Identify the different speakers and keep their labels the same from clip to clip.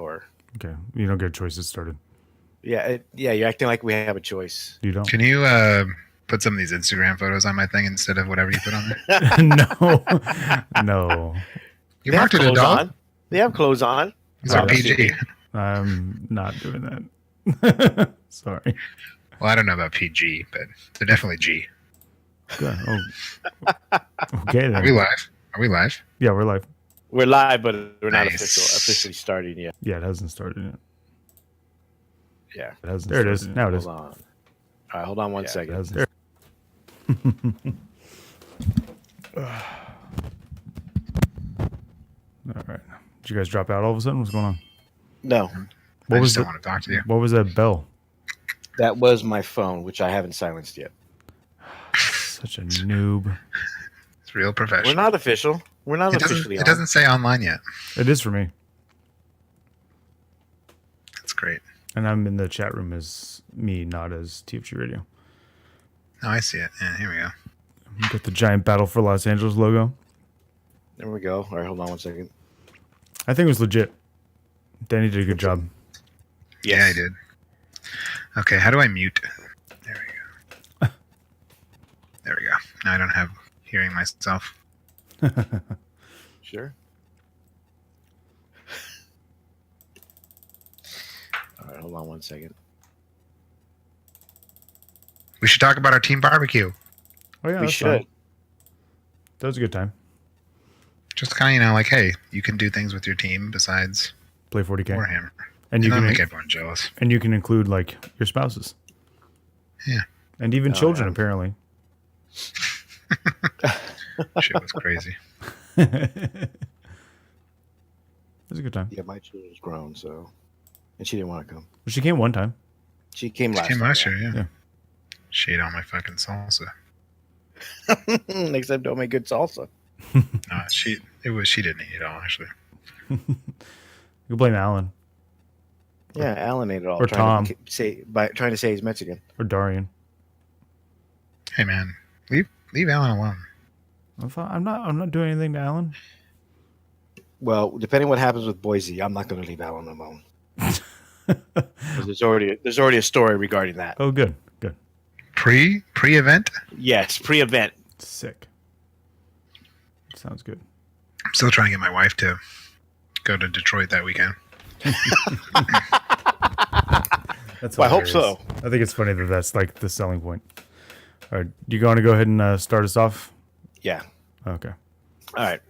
Speaker 1: or
Speaker 2: Okay, you don't get choices started.
Speaker 1: Yeah, you're acting like we have a choice.
Speaker 2: You don't.
Speaker 3: Can you put some of these Instagram photos on my thing instead of whatever you put on
Speaker 2: No.
Speaker 3: there?
Speaker 2: No.
Speaker 3: You
Speaker 1: They have
Speaker 3: marked it a
Speaker 1: clothes
Speaker 3: dog?
Speaker 1: on. They have clothes on.
Speaker 3: These are PG.
Speaker 2: I'm not doing that. Sorry.
Speaker 3: Well, I don't know about PG, but they're definitely G.
Speaker 2: Good. Oh. Okay then.
Speaker 3: Are we live? Are we live?
Speaker 2: Yeah, we're live.
Speaker 1: We're live, but we're not
Speaker 3: Nice.
Speaker 1: officially starting yet.
Speaker 2: Yeah, it hasn't started yet.
Speaker 1: Yeah.
Speaker 2: It hasn't. There it is. Now it is.
Speaker 1: Hold on. All right, hold on one second.
Speaker 2: It hasn't. All right. Did you guys drop out all of a sudden? What's going on?
Speaker 1: No,
Speaker 3: I just don't want to talk to you.
Speaker 2: What was that bell?
Speaker 1: that was my phone, which I haven't silenced yet.
Speaker 2: Such a noob.
Speaker 3: It's real professional.
Speaker 1: We're not official. We're not officially
Speaker 3: It doesn't say online yet.
Speaker 2: It is for me.
Speaker 3: That's great.
Speaker 2: And I'm in the chat room as me, not as TFG Radio.
Speaker 3: Oh, I see it. Yeah, here we go.
Speaker 2: You got the giant Battle for Los Angeles logo.
Speaker 1: There we go. All right, hold on one second.
Speaker 2: I think it was legit. Danny did a good job.
Speaker 1: Yes.
Speaker 3: Yeah, I did. Okay, how do I mute? There we go. There we go. Now I don't have hearing myself.
Speaker 1: Sure. All right, hold on one second.
Speaker 3: We should talk about our team barbecue.
Speaker 2: Oh yeah,
Speaker 1: We
Speaker 2: that's
Speaker 1: should.
Speaker 2: fine. That was a good time.
Speaker 3: Just kind of, like, hey, you can do things with your team besides
Speaker 2: Play 40K.
Speaker 3: Warhammer.
Speaker 2: And you
Speaker 3: That'll
Speaker 2: can
Speaker 3: make everyone jealous.
Speaker 2: and you can include like your spouses.
Speaker 3: Yeah.
Speaker 2: And even children
Speaker 1: yeah.
Speaker 2: apparently.
Speaker 3: Shit was crazy.
Speaker 2: It was a good time.
Speaker 1: Yeah, my children's grown, so, and she didn't want to come.
Speaker 2: Well, she came one time.
Speaker 1: She came last.
Speaker 3: Came last year,
Speaker 2: Yeah.
Speaker 3: yeah. Shade on my fucking salsa.
Speaker 1: Next time, don't make good salsa.
Speaker 3: She didn't eat it all, actually.
Speaker 2: You blame Alan
Speaker 1: Yeah, Alan ate it all.
Speaker 2: Or
Speaker 1: trying
Speaker 2: Tom.
Speaker 1: To trying to say he's Mexican.
Speaker 2: or Darian.
Speaker 3: Hey, man, leave Alan alone.
Speaker 2: I'm not doing anything to Alan.
Speaker 1: Well, depending what happens with Boise, I'm not going to leave Alan alone. 'Cause there's already a story regarding that.
Speaker 2: Oh, good. Good.
Speaker 3: Pre-event?
Speaker 1: Yes, pre-event.
Speaker 2: Sick. Sounds good.
Speaker 3: I'm still trying to get my wife to go to Detroit that weekend.
Speaker 2: That's
Speaker 1: Well, I hope
Speaker 2: hilarious.
Speaker 1: so.
Speaker 2: I think it's funny that that's like the selling point. All right, you going to go ahead and start us off?
Speaker 1: Yeah.
Speaker 2: Okay.
Speaker 1: All right.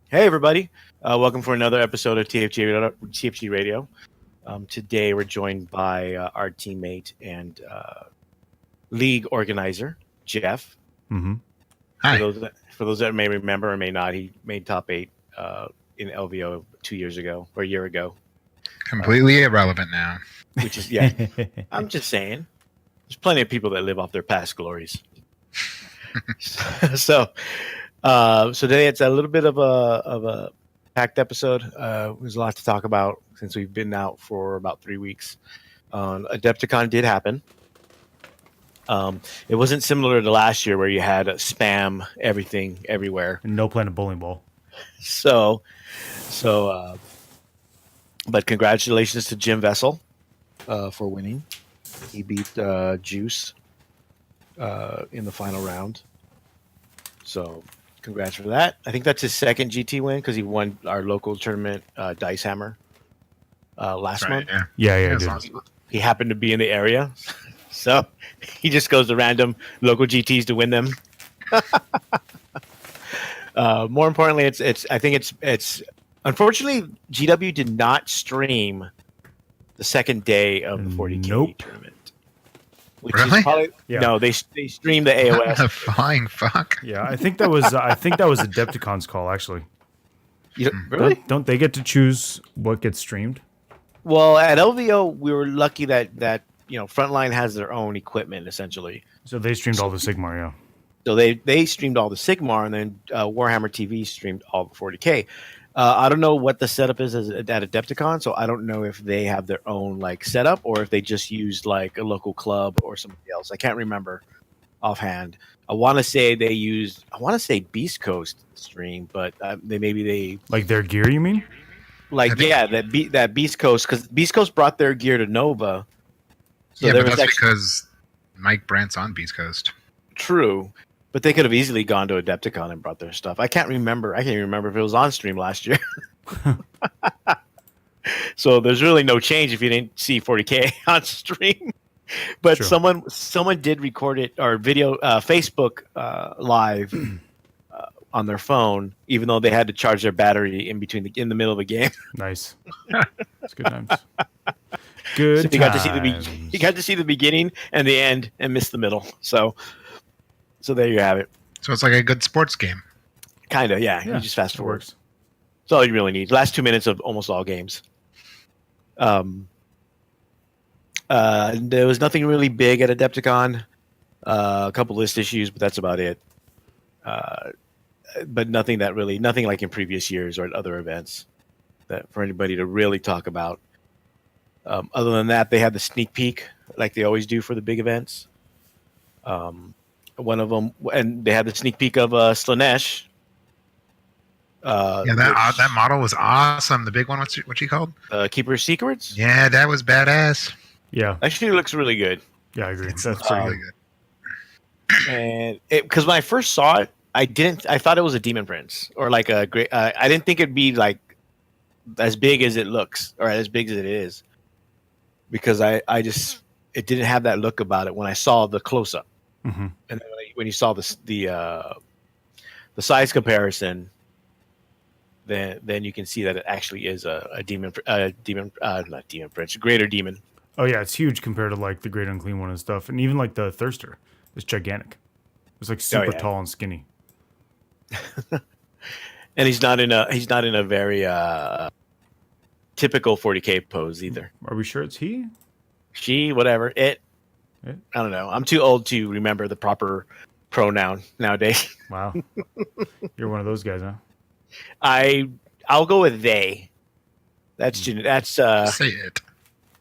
Speaker 1: Hey, everybody. Welcome for another episode of TFG Radio. Today, we're joined by our teammate and league organizer, Jeff.
Speaker 2: Mm-hmm.
Speaker 3: Hi.
Speaker 1: For those that may remember or may not, he made top 8 in LVO 2 years ago or a year ago.
Speaker 3: Completely irrelevant now.
Speaker 1: Which is, yeah, I'm just saying. There's plenty of people that live off their past glories. So today it's a little bit of a packed episode. There's a lot to talk about since we've been out for about 3 weeks. Adepticon did happen. It wasn't similar to last year where you had spam everything everywhere.
Speaker 2: And no Planet Bowling Ball.
Speaker 1: But congratulations to Jim Vessel for winning. He beat Juice in the final round. So congrats for that. I think that's his second GT win because he won our local tournament, Dice Hammer, last month.
Speaker 3: Yeah.
Speaker 2: Yeah,
Speaker 3: That's
Speaker 2: dude.
Speaker 3: awesome.
Speaker 1: He happened to be in the area. So he just goes to random local GTs to win them. More importantly, I think it's unfortunately GW did not stream the second day of the 40K
Speaker 2: Nope.
Speaker 1: tournament. Which
Speaker 3: Really?
Speaker 1: is probably,
Speaker 2: Yeah.
Speaker 1: No, they streamed the
Speaker 3: What
Speaker 1: AOS.
Speaker 3: the flying fuck?
Speaker 2: Yeah, I think that was Adepticon's call actually.
Speaker 1: Really?
Speaker 2: Don't they get to choose what gets streamed?
Speaker 1: Well, at LVO, we were lucky that Frontline has their own equipment essentially.
Speaker 2: So they streamed all the Sigmar, yeah.
Speaker 1: So they streamed all the Sigmar, and then Warhammer TV streamed all the 40K. I don't know what the setup is at Adepticon, so I don't know if they have their own setup or if they just used a local club or somebody else. I can't remember offhand. I want to say Beast Coast stream, but they
Speaker 2: Like their gear, you mean?
Speaker 1: Like,
Speaker 3: I think-
Speaker 1: yeah, that Beast Coast, because Beast Coast brought their gear to Nova. So
Speaker 3: yeah,
Speaker 1: there
Speaker 3: but
Speaker 1: was
Speaker 3: that's
Speaker 1: actually
Speaker 3: because Mike Brandt's on Beast Coast.
Speaker 1: true, but they could have easily gone to Adepticon and brought their stuff. I can't even remember if it was on stream last year. So there's really no change if you didn't see 40K on stream. But
Speaker 2: True.
Speaker 1: someone did record it or video Facebook live on their phone, even though they had to charge their battery in the middle of the game.
Speaker 2: Nice. It's good times. Good
Speaker 1: So
Speaker 2: times.
Speaker 1: you got to see the beginning and the end and miss the middle. So there you have it.
Speaker 3: So it's like a good sports game.
Speaker 1: Kind of, yeah.
Speaker 2: Yeah,
Speaker 1: You just fast
Speaker 2: it
Speaker 1: forward.
Speaker 2: works.
Speaker 1: That's all you really need. Last 2 minutes of almost all games. There was nothing really big at Adepticon. A couple list issues, but that's about it. But nothing like in previous years or at other events that for anybody to really talk about. Other than that, they had the sneak peek like they always do for the big events. One of them, and they had the sneak peek of Slanesh.
Speaker 3: Yeah, that model was awesome. The big one, what's she called?
Speaker 1: Keeper Secrets.
Speaker 3: Yeah, that was badass.
Speaker 2: Yeah.
Speaker 1: Actually, looks really good.
Speaker 2: Yeah, I agree.
Speaker 3: It's
Speaker 2: That's
Speaker 3: pretty
Speaker 2: pretty
Speaker 3: good.
Speaker 1: And because when I first saw it, I thought it was a Demon Prince or like a great. I didn't think it'd be like as big as it looks or as big as it is, because it didn't have that look about it when I saw the close up,
Speaker 2: Mm-hmm.
Speaker 1: and then when you saw the size comparison, then you can see that it actually is a demon, not Demon Prince, Greater Demon.
Speaker 2: Oh yeah, it's huge compared to like the Great Unclean One and stuff, and even like the Thirster. It's gigantic. It's like super
Speaker 1: yeah.
Speaker 2: tall and skinny.
Speaker 1: And he's not in a very typical 40K pose either.
Speaker 2: Are we sure it's he?
Speaker 1: She, whatever, it.
Speaker 2: It?
Speaker 1: I don't know. I'm too old to remember the proper pronoun nowadays.
Speaker 2: Wow. You're one of those guys, huh?
Speaker 1: I'll go with they. That's
Speaker 3: Say it.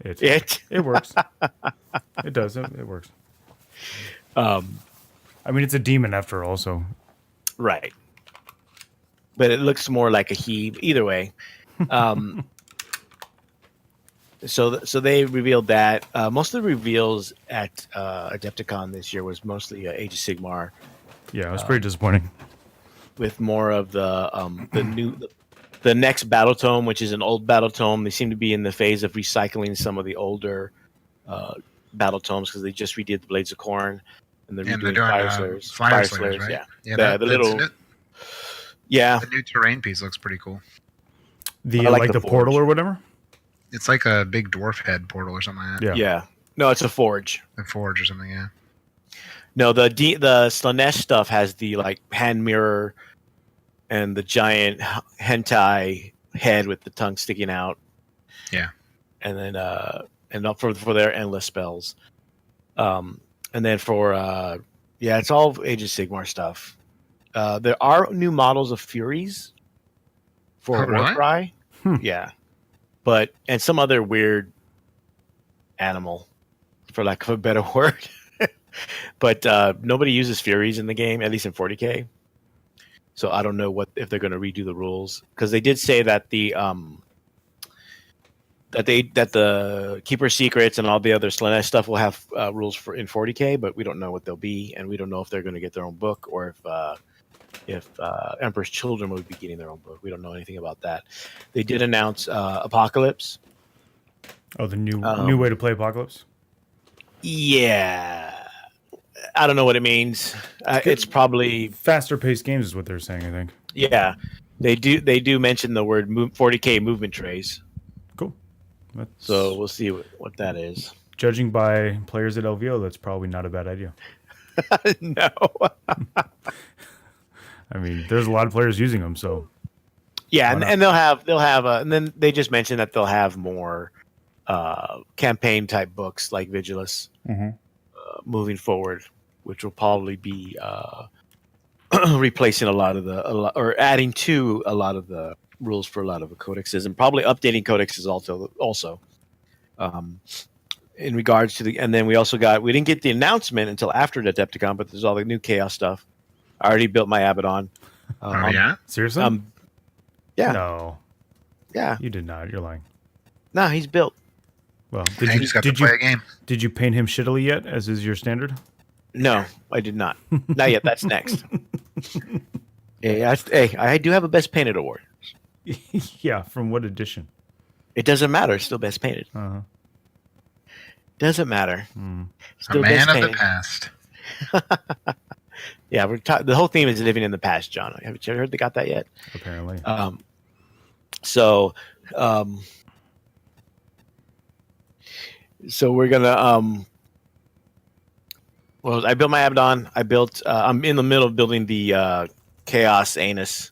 Speaker 1: it.
Speaker 2: It works. It does. It works. I mean, it's a demon after all, so
Speaker 1: Right. But it looks more like a he. Either way. So they revealed that most of the reveals at Adepticon this year was mostly Age of Sigmar,
Speaker 2: yeah, it was pretty disappointing.
Speaker 1: with more of the next battle tome, which is an old battle tome. They seem to be in the phase of recycling some of the older battle tomes because they just redid the Blades of Corn and they're
Speaker 3: And
Speaker 1: redoing
Speaker 3: they're doing
Speaker 1: Fire
Speaker 3: Fire
Speaker 1: Slayers,
Speaker 3: Slayers, right?
Speaker 1: Yeah, the little yeah.
Speaker 3: The new terrain piece looks pretty cool.
Speaker 2: The
Speaker 1: I
Speaker 2: like
Speaker 1: like
Speaker 2: the
Speaker 1: the
Speaker 2: portal
Speaker 1: forge.
Speaker 2: or whatever.
Speaker 3: It's like a big dwarf head portal or something like that.
Speaker 2: Yeah.
Speaker 1: Yeah. No, it's a forge.
Speaker 3: A forge or something, yeah.
Speaker 1: No, the Slanesh stuff has the like hand mirror and the giant hentai head with the tongue sticking out.
Speaker 3: Yeah.
Speaker 1: And then and up for their endless spells. And then for it's all Age of Sigmar stuff. There are new models of Furies for
Speaker 3: Oh, really?
Speaker 1: Warcry.
Speaker 2: Hmm.
Speaker 1: Yeah. And some other weird animal, for lack of a better word. But nobody uses Furies in the game, at least in 40K. So I don't know if they're going to redo the rules, because they did say that the Keeper Secrets and all the other Slanesh stuff will have rules for in 40K, but we don't know what they'll be, and we don't know if they're going to get their own book or if Emperor's Children will be getting their own book. We don't know anything about that. They did announce Apocalypse.
Speaker 2: Oh, the new way to play Apocalypse.
Speaker 1: Yeah, I don't know what it means. It's probably
Speaker 2: Faster paced games is what they're saying, I think.
Speaker 1: yeah. They do mention the word 40K movement trays,
Speaker 2: Cool. That's,
Speaker 1: so we'll see what that is.
Speaker 2: judging by players at LVO, that's probably not a bad idea.
Speaker 1: No.
Speaker 2: I mean, there's a lot of players using them, so
Speaker 1: Yeah,
Speaker 2: Why not?
Speaker 1: and they'll have and then they just mentioned that they'll have more campaign type books like Vigilus moving forward, which will probably be replacing or adding to a lot of the rules for a lot of the codexes, and probably updating codexes also. In regards to and then we didn't get the announcement until after the Adepticon, but there's all the new Chaos stuff. I already built my Abaddon.
Speaker 3: Oh, yeah?
Speaker 2: seriously?
Speaker 1: Yeah.
Speaker 2: No.
Speaker 1: Yeah.
Speaker 2: You did not. You're lying.
Speaker 1: No, he's built.
Speaker 2: Well,
Speaker 3: Now you just got to play a game.
Speaker 2: Did you paint him shittily yet, as is your standard?
Speaker 1: No, I did not. Not yet. That's next. I do have a best painted award.
Speaker 2: Yeah, from what edition?
Speaker 1: It doesn't matter. It's still best painted.
Speaker 2: Uh-huh.
Speaker 1: Doesn't matter.
Speaker 3: A man of the past.
Speaker 1: Yeah, the whole theme is living in the past, John. Haven't you ever heard they got that yet?
Speaker 2: Apparently.
Speaker 1: So we're gonna well, I built my Abaddon. I'm in the middle of building the Chaos Anus.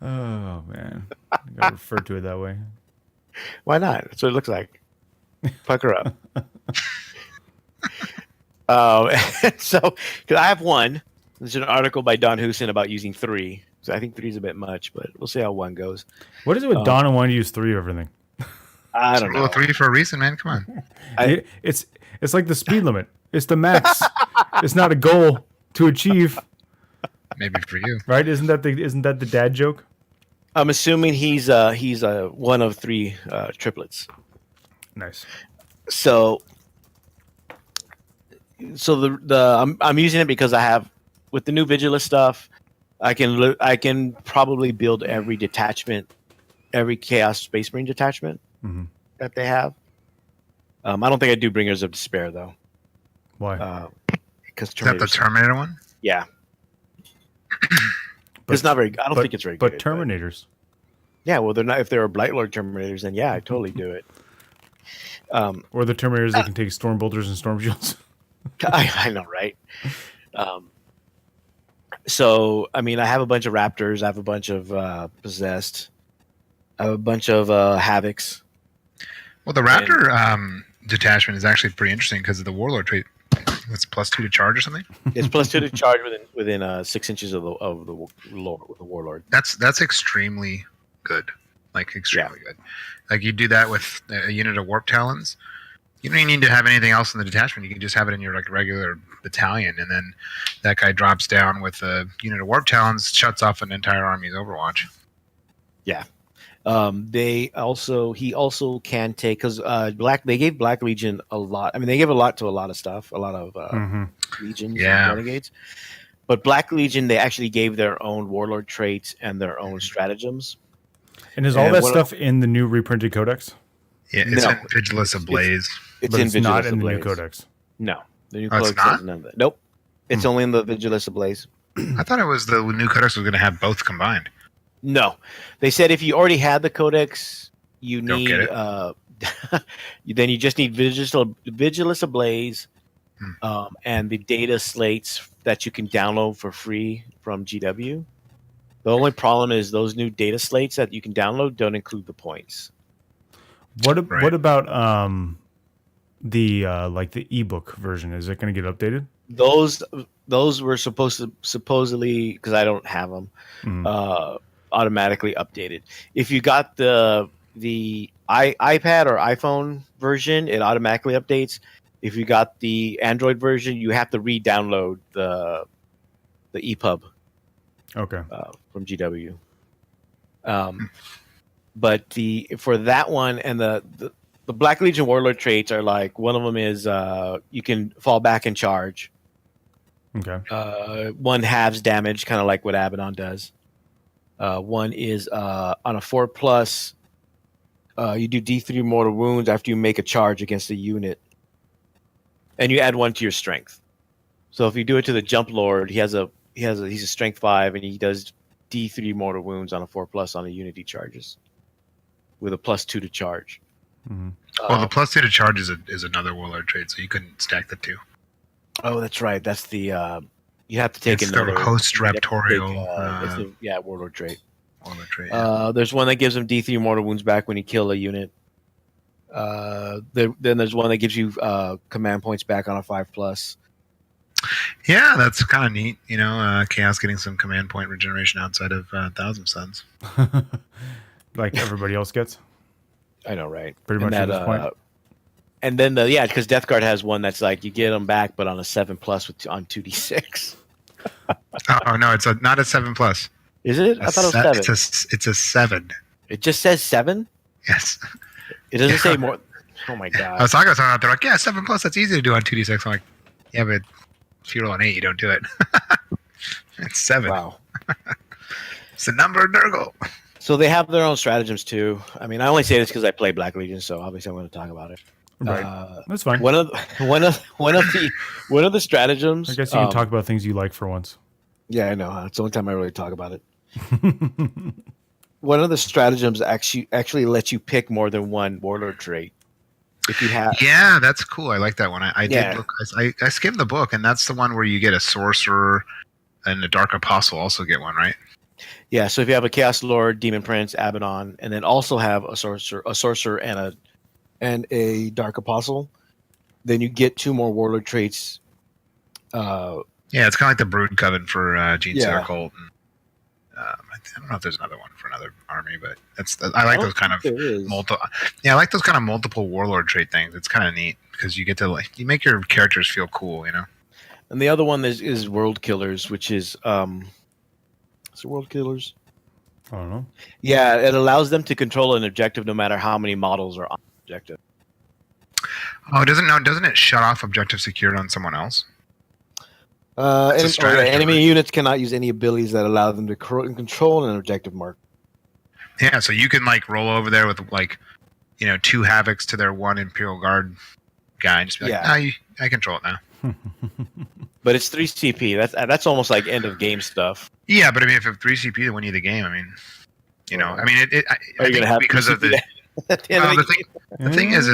Speaker 2: Oh man, I gotta refer to it that way.
Speaker 1: Why not? That's what it looks like. Pucker up. So, because I have one. There's an article by Don Houston about using 3. So I think 3 is a bit much, but we'll see how 1 goes.
Speaker 2: What is it with Don and wanting to use 3 of everything?
Speaker 1: I don't know.
Speaker 3: 3 for a reason, man. Come on.
Speaker 2: It's like the speed limit. It's the max. It's not a goal to achieve.
Speaker 3: Maybe for you,
Speaker 2: right? Isn't that the dad joke?
Speaker 1: I'm assuming he's one of 3 triplets.
Speaker 2: Nice.
Speaker 1: So I'm using it because I have, with the new Vigilus stuff, I can probably build every detachment, every Chaos Space Marine detachment that they have. I don't think I do Bringers of Despair though.
Speaker 2: Why?
Speaker 3: Because is that the Terminator one?
Speaker 1: Yeah. It's not very. I don't think it's very good.
Speaker 2: But Terminators.
Speaker 1: Yeah, well, they're not. If they were Blightlord Terminators, then yeah, I totally do it.
Speaker 2: Or the Terminators that can take Storm Bolters and Storm Shields.
Speaker 1: I know, right? So, I mean, I have a bunch of Raptors. I have a bunch of Possessed. I have a bunch of Havocs.
Speaker 3: Well, the Raptor detachment is actually pretty interesting because of the Warlord trait. It's +2 to charge or something.
Speaker 1: It's +2 to charge within 6 inches of the Warlord.
Speaker 3: That's extremely good. Like extremely good. Like you do that with a unit of Warp Talons. You don't even need to have anything else in the detachment. You can just have it in your like regular battalion, and then that guy drops down with a unit of Warp Talons, shuts off an entire army's Overwatch.
Speaker 1: Yeah. He also can take, because they gave Black Legion a lot. I mean, they gave a lot to a lot of stuff, a lot of legions and renegades. But Black Legion, they actually gave their own warlord traits and their own stratagems.
Speaker 2: And is all that stuff in the new reprinted codex?
Speaker 3: Yeah, it's in Vigilus Ablaze.
Speaker 2: It's not in the new codex.
Speaker 1: No, the new codex has none of that. Nope, it's only in the Vigilus Ablaze.
Speaker 3: I thought it was the new codex was going to have both combined.
Speaker 1: No, they said if you already had the codex, you need then you just need Vigilus Ablaze, and the data slates that you can download for free from GW. The only problem is those new data slates that you can download don't include the points.
Speaker 2: What about the ebook version? Is it going to get updated?
Speaker 1: Those were supposedly, because I don't have them, automatically updated. If you got the iPad or iPhone version, it automatically updates. If you got the Android version, you have to re-download the EPUB.
Speaker 2: Okay.
Speaker 1: From GW. But for that one and the Black Legion Warlord traits are like, one of them is you can fall back and charge.
Speaker 2: Okay.
Speaker 1: One halves damage, kind of like what Abaddon does. One is on a 4+, you do D3 mortal wounds after you make a charge against a unit, and you add 1 to your strength. So if you do it to the Jump Lord, he's a strength 5, and he does D3 mortal wounds on a 4+ on a unity charges, with a +2 to charge.
Speaker 3: Well, the +2 to charge is another warlord trait, so you couldn't stack the 2.
Speaker 1: Oh, that's right. That's the you have to take another
Speaker 3: the Host Raptorial.
Speaker 1: warlord trait.
Speaker 3: Warlord trait. Yeah.
Speaker 1: There's one that gives him D3 mortal wounds back when you kill a unit. Then there's one that gives you command points back on a 5+.
Speaker 3: Yeah, that's kind of neat. You know, Chaos getting some command point regeneration outside of Thousand Suns.
Speaker 2: Like everybody else gets.
Speaker 1: I know, right?
Speaker 2: Pretty much at this point.
Speaker 1: And then because Death Guard has one that's like you get them back, but on a 7+ on 2d6.
Speaker 3: Oh no, it's not a 7+.
Speaker 1: Is it? I thought it was 7.
Speaker 3: It's a 7.
Speaker 1: It just says 7.
Speaker 3: Yes.
Speaker 1: It doesn't say more. Oh my god!
Speaker 3: I was talking to someone out there like, yeah, 7+. That's easy to do on 2d6. I'm like, yeah, but if you roll an 8, you don't do it. It's 7.
Speaker 1: Wow.
Speaker 3: It's the number of Nurgle.
Speaker 1: So they have their own stratagems too. I mean, I only say this because I play Black Legion, so obviously I'm going to talk about it.
Speaker 2: Right. That's fine.
Speaker 1: One of the stratagems.
Speaker 2: I guess you can talk about things you like for once.
Speaker 1: Yeah, I know. It's the only time I really talk about it. One of the stratagems actually lets you pick more than one warlord trait. If you have,
Speaker 3: yeah, that's cool. I like that one. I did look. I skimmed the book, and that's the one where you get a sorcerer and a dark apostle also get one, right?
Speaker 1: Yeah. So if you have a chaos lord, demon prince, Abaddon, and then also have a sorcerer, and a dark apostle, then you get 2 more warlord traits.
Speaker 3: Yeah, it's kind of like the Brood Coven for Gene Center Cult. And, I don't know if there's another one for another army, but I like those kind of multiple. Yeah, I like those kind of multiple warlord trait things. It's kind of neat because you get to you make your characters feel cool, you know.
Speaker 1: And the other one is World Killers, which is it World Killers?
Speaker 2: I don't know.
Speaker 1: Yeah, it allows them to control an objective no matter how many models are on the objective.
Speaker 3: Oh, doesn't it shut off objective secured on someone else?
Speaker 1: Enemy units cannot use any abilities that allow them to control an objective mark.
Speaker 3: Yeah, so you can roll over there with 2 Havocs to their 1 Imperial Guard guy and just be like, I control it now.
Speaker 1: But it's 3 CP. That's almost like end of game stuff.
Speaker 3: Yeah, but I mean, if it's 3 CP, then win you the game. I mean, I mean, I think
Speaker 1: have
Speaker 3: because of the thing is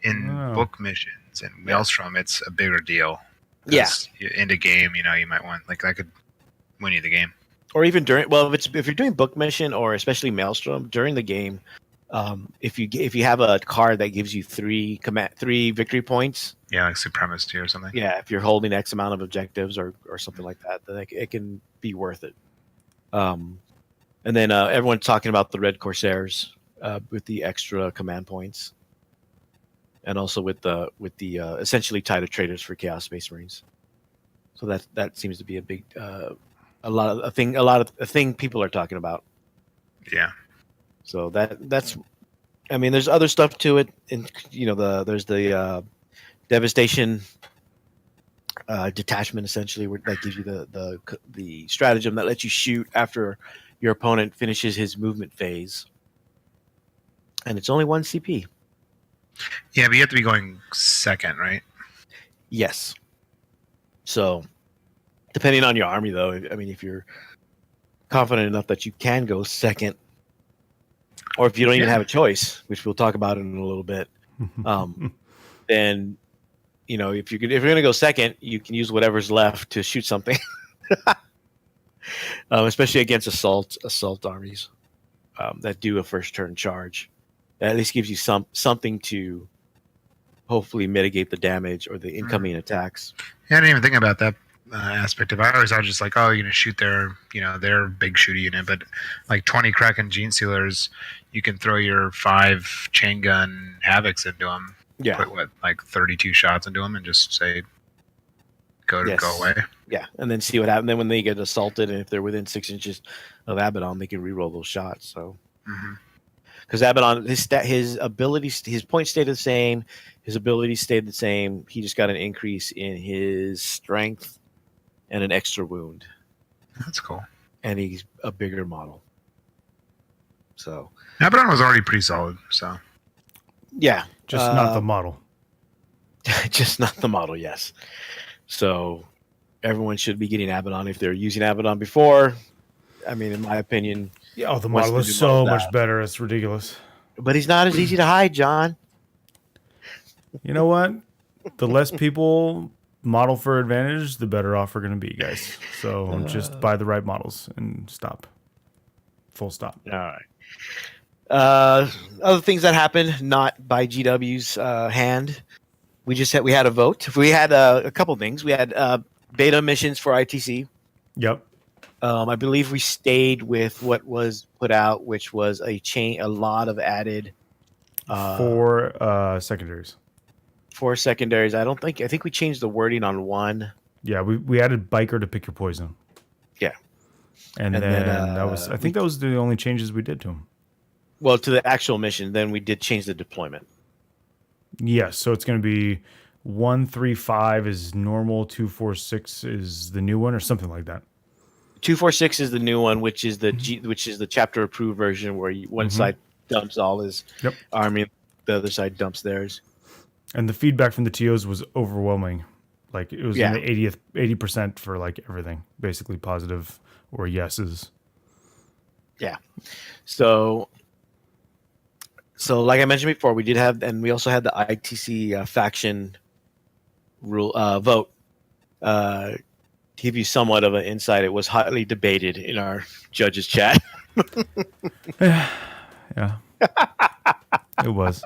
Speaker 3: in
Speaker 2: Wow.
Speaker 3: book missions and Maelstrom, it's a bigger deal.
Speaker 1: Yeah.
Speaker 3: Into game, you might want that could win you the game.
Speaker 1: Or even during if you're doing book mission or especially Maelstrom during the game, if you have a card that gives you 3 victory points.
Speaker 3: Yeah, like supremacy or something.
Speaker 1: Yeah, if you're holding X amount of objectives or something like that, then it can be worth it. And then everyone's talking about the Red Corsairs with the extra command points, and also with the essentially tied traders for Chaos Space Marines. So that seems to be a big a thing people are talking about.
Speaker 3: Yeah.
Speaker 1: So that's I mean, there's other stuff to it, and there's the devastation detachment essentially, that gives you the stratagem that lets you shoot after your opponent finishes his movement phase, and it's only 1 CP.
Speaker 3: Yeah, but you have to be going second, right?
Speaker 1: Yes. So, depending on your army, though, I mean, if you're confident enough that you can go second, or if you don't even have a choice, which we'll talk about in a little bit, then if you're going to go second, you can use whatever's left to shoot something, especially against assault armies that do a first turn charge. That at least gives you something to hopefully mitigate the damage or the incoming attacks.
Speaker 3: Yeah, I didn't even think about that aspect of it. I was just like, oh, shoot their big shooty unit, but 20 Kraken Gene Sealers, you can throw your 5 chain gun Havocs into them.
Speaker 1: Yeah.
Speaker 3: Put 32 shots into them and just say, go away.
Speaker 1: Yeah, and then see what happens. Then when they get assaulted, and if they're within 6 inches of Abaddon, they can reroll those shots. So.
Speaker 3: Mm-hmm.
Speaker 1: Because Abaddon, his abilities, his points stayed the same, his abilities stayed the same. He just got an increase in his strength and an extra wound.
Speaker 3: That's cool.
Speaker 1: And he's a bigger model. So
Speaker 3: Abaddon was already pretty solid. So
Speaker 1: yeah,
Speaker 2: just not the model.
Speaker 1: Just not the model. Yes. So everyone should be getting Abaddon if they're using Abaddon before. I mean, in my opinion.
Speaker 2: Yeah, the model is so much better. It's ridiculous.
Speaker 1: But he's not as easy to hide, John.
Speaker 2: You know what? The less people model for advantage, the better off we're going to be, guys. So just buy the right models and stop. Full stop.
Speaker 1: All right. Other things that happened, not by GW's hand. We had a vote. We had a couple things. We had beta missions for ITC.
Speaker 2: Yep.
Speaker 1: I believe we stayed with what was put out, which was a lot of added
Speaker 2: 4 secondaries.
Speaker 1: 4 secondaries. I think we changed the wording on one.
Speaker 2: Yeah, we added biker to pick your poison.
Speaker 1: Yeah.
Speaker 2: And then that was, I think that was the only changes we did to him.
Speaker 1: Well, to the actual mission, then we did change the deployment.
Speaker 2: Yes, so it's going to be 135 is normal, 246 is the new one, or something like that.
Speaker 1: 246 is the new one, which is the chapter approved version, where one side dumps all his army, the other side dumps theirs.
Speaker 2: And the feedback from the TOs was overwhelming. Like it was in the 80% for like everything, basically positive or yeses.
Speaker 1: Yeah. So like I mentioned before, we did have, and we also had the ITC faction rule vote. To give you somewhat of an insight, it was hotly debated in our judges chat.
Speaker 2: Yeah, it was.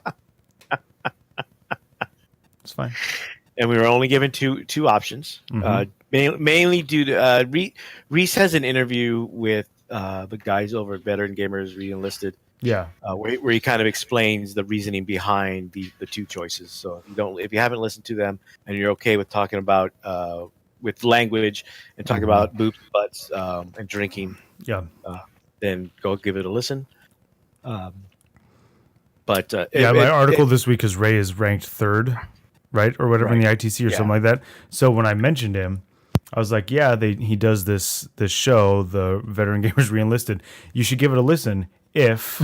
Speaker 2: It's fine.
Speaker 1: And we were only given two options, mainly due to Reese has an interview with the guys over at Veteran Gamers Re-Enlisted.
Speaker 2: Yeah,
Speaker 1: where he kind of explains the reasoning behind the two choices. So if you haven't listened to them and you're okay with talking about with language and talking about boobs, butts, and drinking, then go give it a listen. My
Speaker 2: article this week is Ray is ranked 3rd, right, or whatever in the ITC or something like that. So when I mentioned him, I was like, he does this show, the Veteran Gamers Re-Enlisted. You should give it a listen if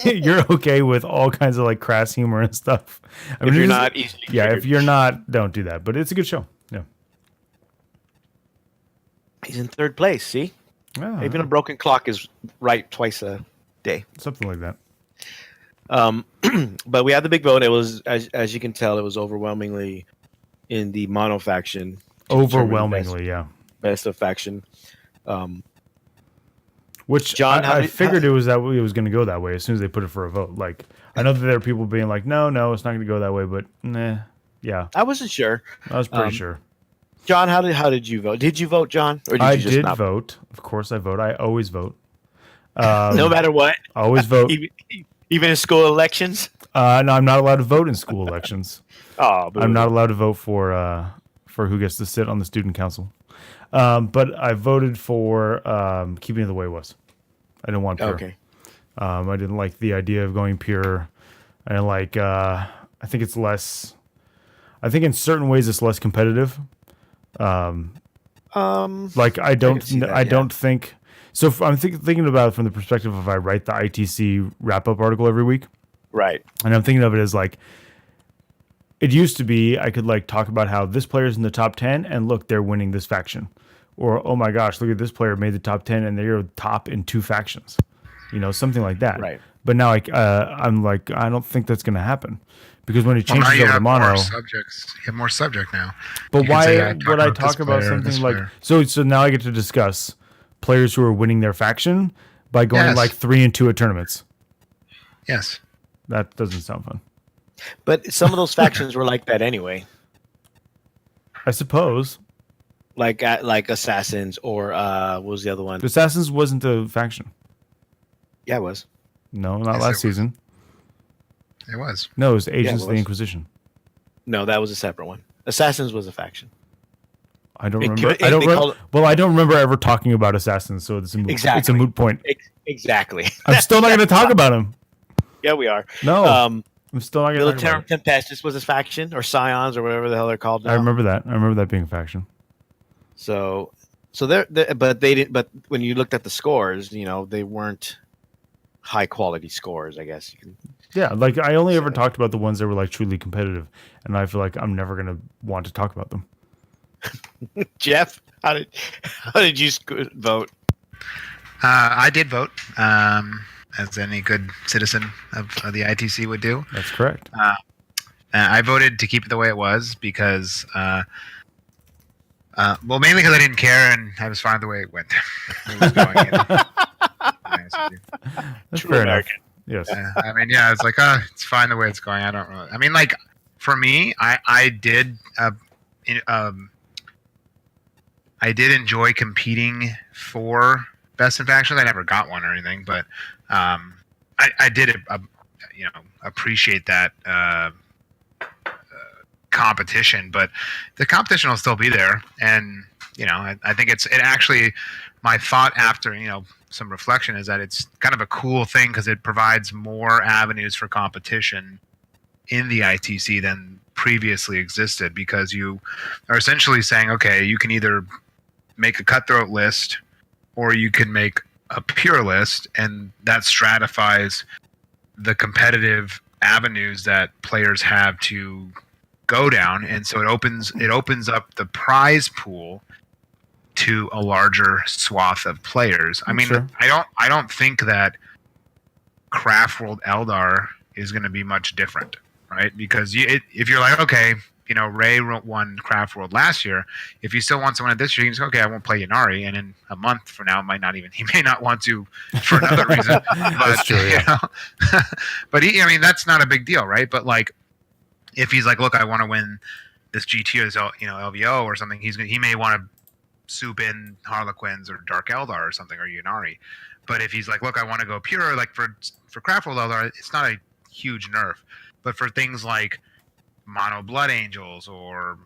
Speaker 2: you're okay with all kinds of like crass humor and stuff. I mean,
Speaker 1: if you're not easily
Speaker 2: if you're not, don't do that. But it's a good show. Yeah,
Speaker 1: he's in 3rd place. See, even a broken clock is right twice a day,
Speaker 2: something like that.
Speaker 1: But we had the big vote. It was, as you can tell, it was overwhelmingly in the mono faction.
Speaker 2: Overwhelmingly,
Speaker 1: best of faction.
Speaker 2: Which John, I figured it was going to go that way as soon as they put it for a vote. Like, I know that there are people being like, no, it's not going to go that way, but yeah.
Speaker 1: I wasn't sure.
Speaker 2: I was pretty sure.
Speaker 1: John, how did you vote? Did you vote, John? Or
Speaker 2: I did vote. Of course I vote. I always vote.
Speaker 1: No matter what?
Speaker 2: I always vote.
Speaker 1: Even in school elections?
Speaker 2: No, I'm not allowed to vote in school elections. I'm not allowed to vote for who gets to sit on the student council. But I voted for keeping it the way it was. I didn't want pure.
Speaker 1: Okay.
Speaker 2: I didn't like the idea of going pure. I didn't like. I think it's less. I think in certain ways it's less competitive. Like I don't think. So I'm thinking about it from the perspective of I write the ITC wrap up article every week.
Speaker 1: Right.
Speaker 2: And I'm thinking of it as like. It used to be I could like talk about how this player's in the top 10 and look, they're winning this faction. Or, oh my gosh, look at this player made the top 10 and they're top in 2 factions. Something like that.
Speaker 1: Right.
Speaker 2: But now I'm like, I don't think that's going to happen. Because when it changes over to mono.
Speaker 3: You have more subject now.
Speaker 2: But why would I talk about something like. So now I get to discuss players who are winning their faction by going like 3-2 at tournaments.
Speaker 3: Yes.
Speaker 2: That doesn't sound fun.
Speaker 1: But some of those factions were like that anyway.
Speaker 2: I suppose.
Speaker 1: Like Assassins or what was the other one?
Speaker 2: Assassins wasn't a faction.
Speaker 1: Yeah, it was.
Speaker 2: No, not last season.
Speaker 3: It was.
Speaker 2: No, it was Agents of the Inquisition.
Speaker 1: No, that was a separate one. Assassins was a faction.
Speaker 2: I don't remember. I don't remember ever talking about Assassins, so it's a moot, it's a moot point.
Speaker 1: Exactly.
Speaker 2: I'm still not going to talk about them.
Speaker 1: Yeah, we are.
Speaker 2: No. I'm still not going to talk about it.
Speaker 1: Tempestus was a faction, or Scions, or whatever the hell they're called now.
Speaker 2: I remember that. I remember that being a faction.
Speaker 1: So but they didn't. But when you looked at the scores, they weren't high quality scores, I guess.
Speaker 2: Yeah, like I only ever talked about the ones that were like truly competitive, and I feel like I'm never going to want to talk about them.
Speaker 1: Jeff, how did you vote?
Speaker 3: I did vote. As any good citizen of the ITC would do.
Speaker 2: That's correct.
Speaker 3: I voted to keep it the way it was because, mainly because I didn't care and I was fine the way it went. It was going
Speaker 2: That's fair enough. Yes.
Speaker 3: It's like, it's fine the way it's going. I don't really. I mean, like, for me, I did enjoy competing for Best in Factions. I never got one or anything, but I did appreciate that competition, but the competition will still be there. And I think it actually, my thought after some reflection is that it's kind of a cool thing because it provides more avenues for competition in the ITC than previously existed, because you are essentially saying, okay, you can either make a cutthroat list or you can make a pure list, and that stratifies the competitive avenues that players have to go down, and so it opens up the prize pool to a larger swath of players. I mean,
Speaker 2: Sure.
Speaker 3: I don't think that Craft World Eldar is going to be much different, right? Because if you're like, okay, Ray won Craft World last year. If you still want to win it this year, you can just go, okay, I won't play Yanari, and in a month from now, he may not want to for another reason. But,
Speaker 2: That's true, yeah.
Speaker 3: But that's not a big deal, right? But like, if he's like, look, I want to win this GT or this, LVO or something, he may want to soup in Harlequins or Dark Eldar or something, or Yanari. But if he's like, look, I want to go pure, like for Craft World Eldar, it's not a huge nerf. But for things like mono Blood Angels or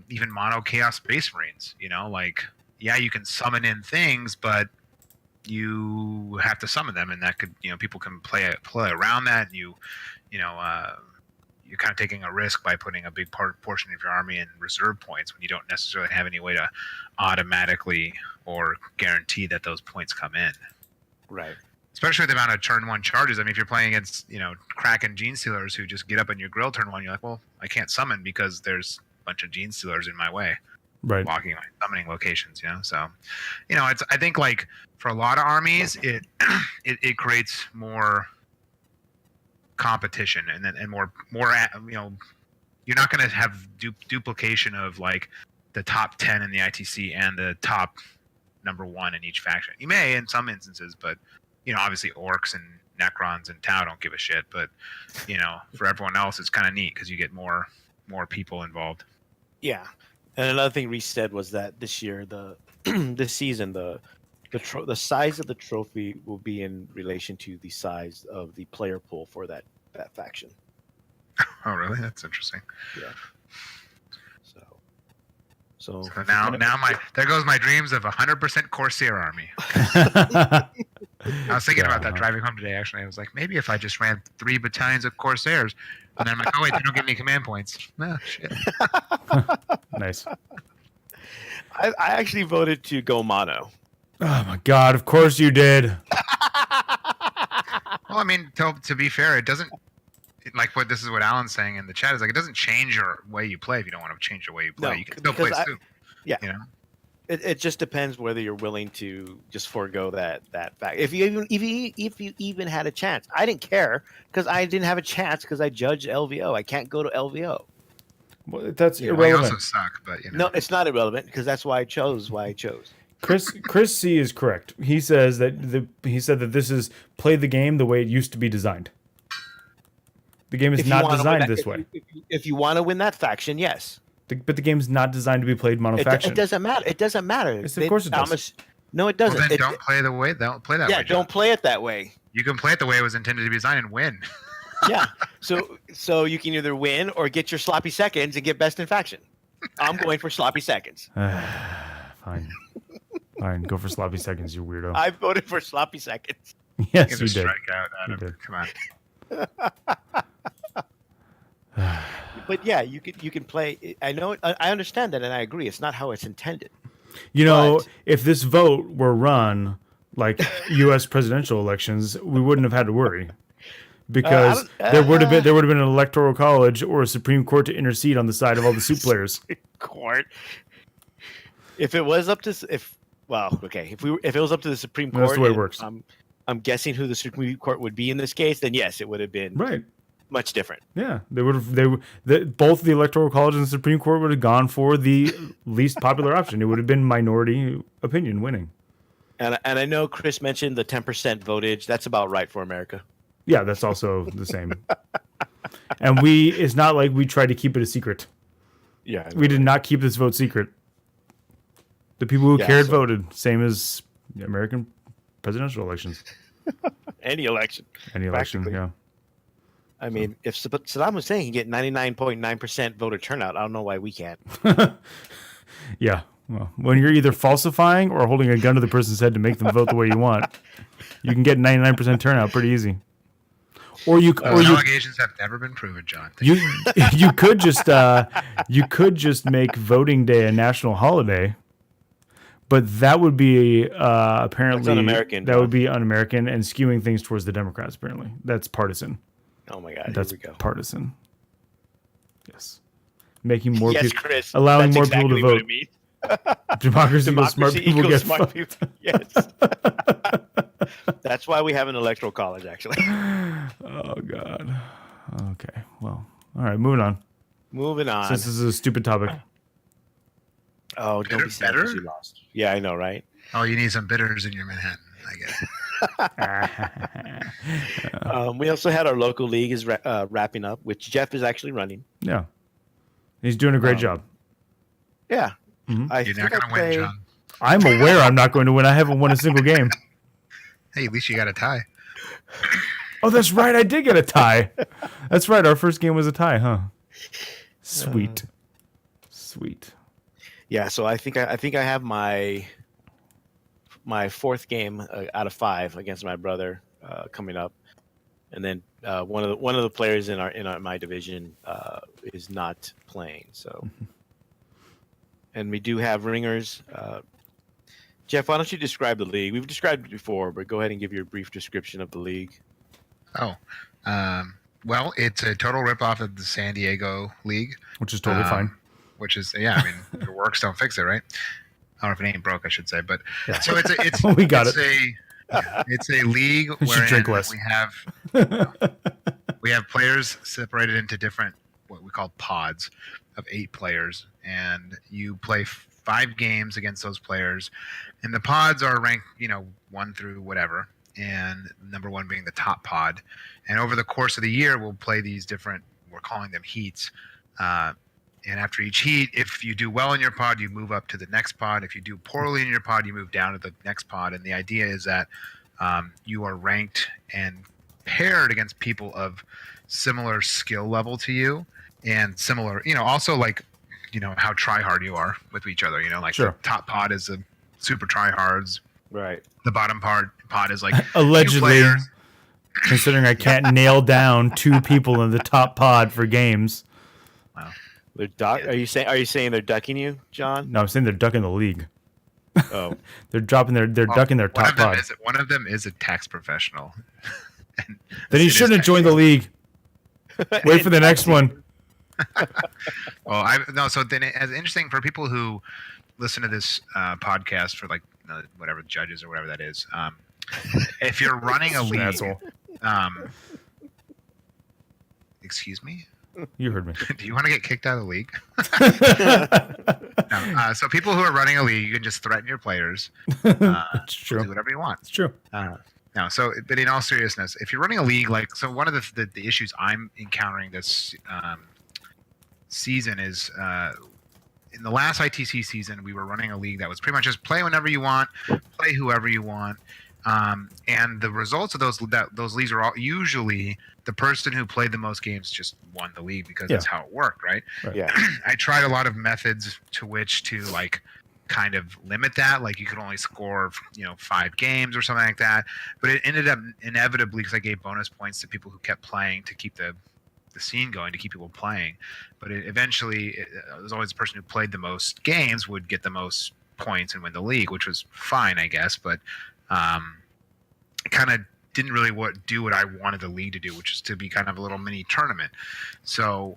Speaker 3: even mono Chaos Space Marines, you can summon in things, but you have to summon them, and that could, people can play around that, and you're kind of taking a risk by putting a big portion of your army in reserve points when you don't necessarily have any way to automatically or guarantee that those points come in.
Speaker 1: Right.
Speaker 3: Especially the amount of turn 1 charges. I mean, if you're playing against, Kraken Gene Stealers who just get up in your grill turn 1, you're like, well, I can't summon because there's a bunch of Gene Stealers in my way.
Speaker 2: Right.
Speaker 3: Blocking my summoning locations, So, I think like for a lot of armies, it creates more competition and more you're not going to have duplication of like the top 10 in the ITC and the top number 1 in each faction. You may in some instances, but obviously orcs and Necrons and Tau don't give a shit, but for everyone else it's kind of neat because you get more people involved.
Speaker 1: Yeah. And another thing Reese said was that this year, this season, the size of the trophy will be in relation to the size of the player pool for that faction.
Speaker 3: Oh, really? That's interesting.
Speaker 1: Yeah. So
Speaker 3: now there goes my dreams of 100% Corsair army. I was thinking about that driving home today. Actually, I was like, maybe if I just ran 3 battalions of Corsairs, and then I'm like, oh wait, they don't get any command points. No shit.
Speaker 2: Nice.
Speaker 1: I actually voted to go mono.
Speaker 2: Oh my god! Of course you did.
Speaker 3: Well, I mean, to be fair, it doesn't. This is what Alan's saying in the chat is like, it doesn't change your way you play if you don't want to change the way you play.
Speaker 1: No,
Speaker 3: you can still play soup.
Speaker 1: Yeah. It just depends whether you're willing to just forego that fact. If you even had a chance, I didn't care because I didn't have a chance because I judged LVO. I can't go to LVO.
Speaker 2: Well, that's
Speaker 3: Well,
Speaker 2: irrelevant.
Speaker 3: you also suck, but
Speaker 1: No, it's not irrelevant because that's why I chose.
Speaker 2: Chris C is correct. He says that he said that this is play the game the way it used to be designed. The game is not designed this way.
Speaker 1: If you want to win that faction, yes.
Speaker 2: But the game is not designed to be played monofaction.
Speaker 1: It doesn't matter. It doesn't matter.
Speaker 2: Yes, of course it does.
Speaker 1: No, it doesn't.
Speaker 3: Well, then don't play that way.
Speaker 1: Yeah, don't play it that way.
Speaker 3: You can play it the way it was intended to be designed and win.
Speaker 1: Yeah. So you can either win or get your sloppy seconds and get best in faction. I'm going for sloppy seconds.
Speaker 2: Fine. Fine. Go for sloppy seconds, you weirdo.
Speaker 1: I voted for sloppy seconds.
Speaker 2: Yes,
Speaker 3: You
Speaker 2: you did.
Speaker 3: strike out, Adam.
Speaker 2: You did.
Speaker 3: Come on.
Speaker 1: But yeah, you can play. I know. I understand that, and I agree. It's not how it's intended.
Speaker 2: If this vote were run like U.S. presidential elections, we wouldn't have had to worry, because there would have been an electoral college or a Supreme Court to intercede on the side of all the soup players.
Speaker 1: Court. If it was up to if it was up to the Supreme Court,
Speaker 2: That's the way it works.
Speaker 1: I'm guessing who the Supreme Court would be in this case. Then yes, it would have been
Speaker 2: Right.
Speaker 1: much different.
Speaker 2: Yeah, both the Electoral College and the Supreme Court would have gone for the least popular option. It would have been minority opinion winning.
Speaker 1: And I know Chris mentioned the 10% votage. That's about right for America.
Speaker 2: Yeah, that's also the same. And it's not like we tried to keep it a secret.
Speaker 1: Yeah,
Speaker 2: We did not keep this vote secret. The people who cared voted, same as the American presidential elections.
Speaker 1: Any election.
Speaker 2: Any election,
Speaker 1: Practically.
Speaker 2: yeah.
Speaker 1: I mean, if Saddam Hussein can get 99.9% voter turnout, I don't know why we can't.
Speaker 2: Yeah. Well, when you're either falsifying or holding a gun to the person's head to make them vote the way you want, you can get 99% turnout pretty easy. Or you
Speaker 3: allegations have never been proven, John.
Speaker 2: You could just make voting day a national holiday, but that would be apparently
Speaker 1: That's un-American,
Speaker 2: that
Speaker 1: John.
Speaker 2: would be un-American and skewing things towards the Democrats. Apparently, that's partisan.
Speaker 1: Oh my God!
Speaker 2: That's
Speaker 1: here we go.
Speaker 2: partisan. Yes, making more
Speaker 1: Yes,
Speaker 2: people,
Speaker 1: Chris.
Speaker 2: allowing
Speaker 1: That's
Speaker 2: more
Speaker 1: exactly
Speaker 2: people to
Speaker 1: what
Speaker 2: vote.
Speaker 1: it means.
Speaker 2: Democracy equals smart people
Speaker 1: equals
Speaker 2: get
Speaker 1: smart
Speaker 2: fucked.
Speaker 1: people. Yes. That's why we have an electoral college, actually.
Speaker 2: Oh God. Okay. Well. All right. Moving on.
Speaker 1: Moving on.
Speaker 2: Since this is a stupid topic.
Speaker 1: Oh, don't be sad because you lost. Yeah, I know, right?
Speaker 3: Oh, you need some bitters in your Manhattan. I get it.
Speaker 1: We also had our local league is wrapping up, which Jeff is actually running.
Speaker 2: Yeah. He's doing a great job.
Speaker 1: Yeah.
Speaker 2: Mhm.
Speaker 3: You're not going to win, John.
Speaker 2: I'm aware I'm not going to win. I haven't won a single game.
Speaker 3: Hey, at least you got a tie.
Speaker 2: Oh, that's right. I did get a tie. That's right. Our first game was a tie, huh? Sweet. Sweet.
Speaker 1: Yeah, so I think I have my fourth game out of 5 against my brother coming up, and then one of the players in my division is not playing. So, and we do have ringers. Jeff, why don't you describe the league? We've described it before, but go ahead and give your brief description of the league.
Speaker 3: Oh, well, it's a total ripoff of the San Diego League,
Speaker 2: Which is totally fine.
Speaker 3: which is I mean, your works don't fix it, right? I don't know if it ain't broke, I should say, but
Speaker 2: Yeah.
Speaker 3: so it's
Speaker 2: We got
Speaker 3: it's it's a league
Speaker 2: We should drink less.
Speaker 3: we have players separated into different what we call pods of 8 players, and you play 5 games against those players, and the pods are ranked 1 through whatever, and number 1 being the top pod. And over the course of the year, we'll play these different, we're calling them heats. And after each heat, if you do well in your pod, you move up to the next pod. If you do poorly in your pod, you move down to the next pod. And the idea is that you are ranked and paired against people of similar skill level to you and similar, also like, how try hard you are with each other. Like
Speaker 2: Sure.
Speaker 3: the top pod is the super try hards.
Speaker 1: Right.
Speaker 3: The bottom pod is like
Speaker 2: Allegedly,
Speaker 3: 2 players.
Speaker 2: considering I can't nail down 2 people in the top pod for games.
Speaker 3: Wow.
Speaker 1: Are you saying they're ducking you, John?
Speaker 2: No, I'm saying they're ducking the league.
Speaker 1: Oh,
Speaker 2: They're ducking their ducking their top pod.
Speaker 3: One of them is a tax professional.
Speaker 2: Then he shouldn't have joined the league. Wait for the next one.
Speaker 3: Well, so then it's interesting for people who listen to this podcast for like whatever judges or whatever that is. If you're running a league,
Speaker 2: Asshole.
Speaker 3: excuse me,
Speaker 2: You heard me.
Speaker 3: do you want to get kicked out of the league? No, so people who are running a league, you can just threaten your players.
Speaker 2: It's
Speaker 3: Do
Speaker 2: true.
Speaker 3: whatever you want.
Speaker 2: It's true.
Speaker 3: No, so but in all seriousness, if you're running a league, so one of the issues I'm encountering this season is in the last ITC season, we were running a league that was pretty much just play whenever you want, play whoever you want, and the results of those leagues are all usually the person who played the most games just won the league because that's how it worked, right?
Speaker 1: yeah.
Speaker 3: I tried a lot of methods to which to like kind of limit that, like you could only score 5 games or something like that, but it ended up inevitably, because I gave bonus points to people who kept playing to keep the scene going, to keep people playing, but eventually it was always the person who played the most games would get the most points and win the league, which was fine, I guess, but it kind of didn't really do what I wanted the league to do, which is to be kind of a little mini tournament. So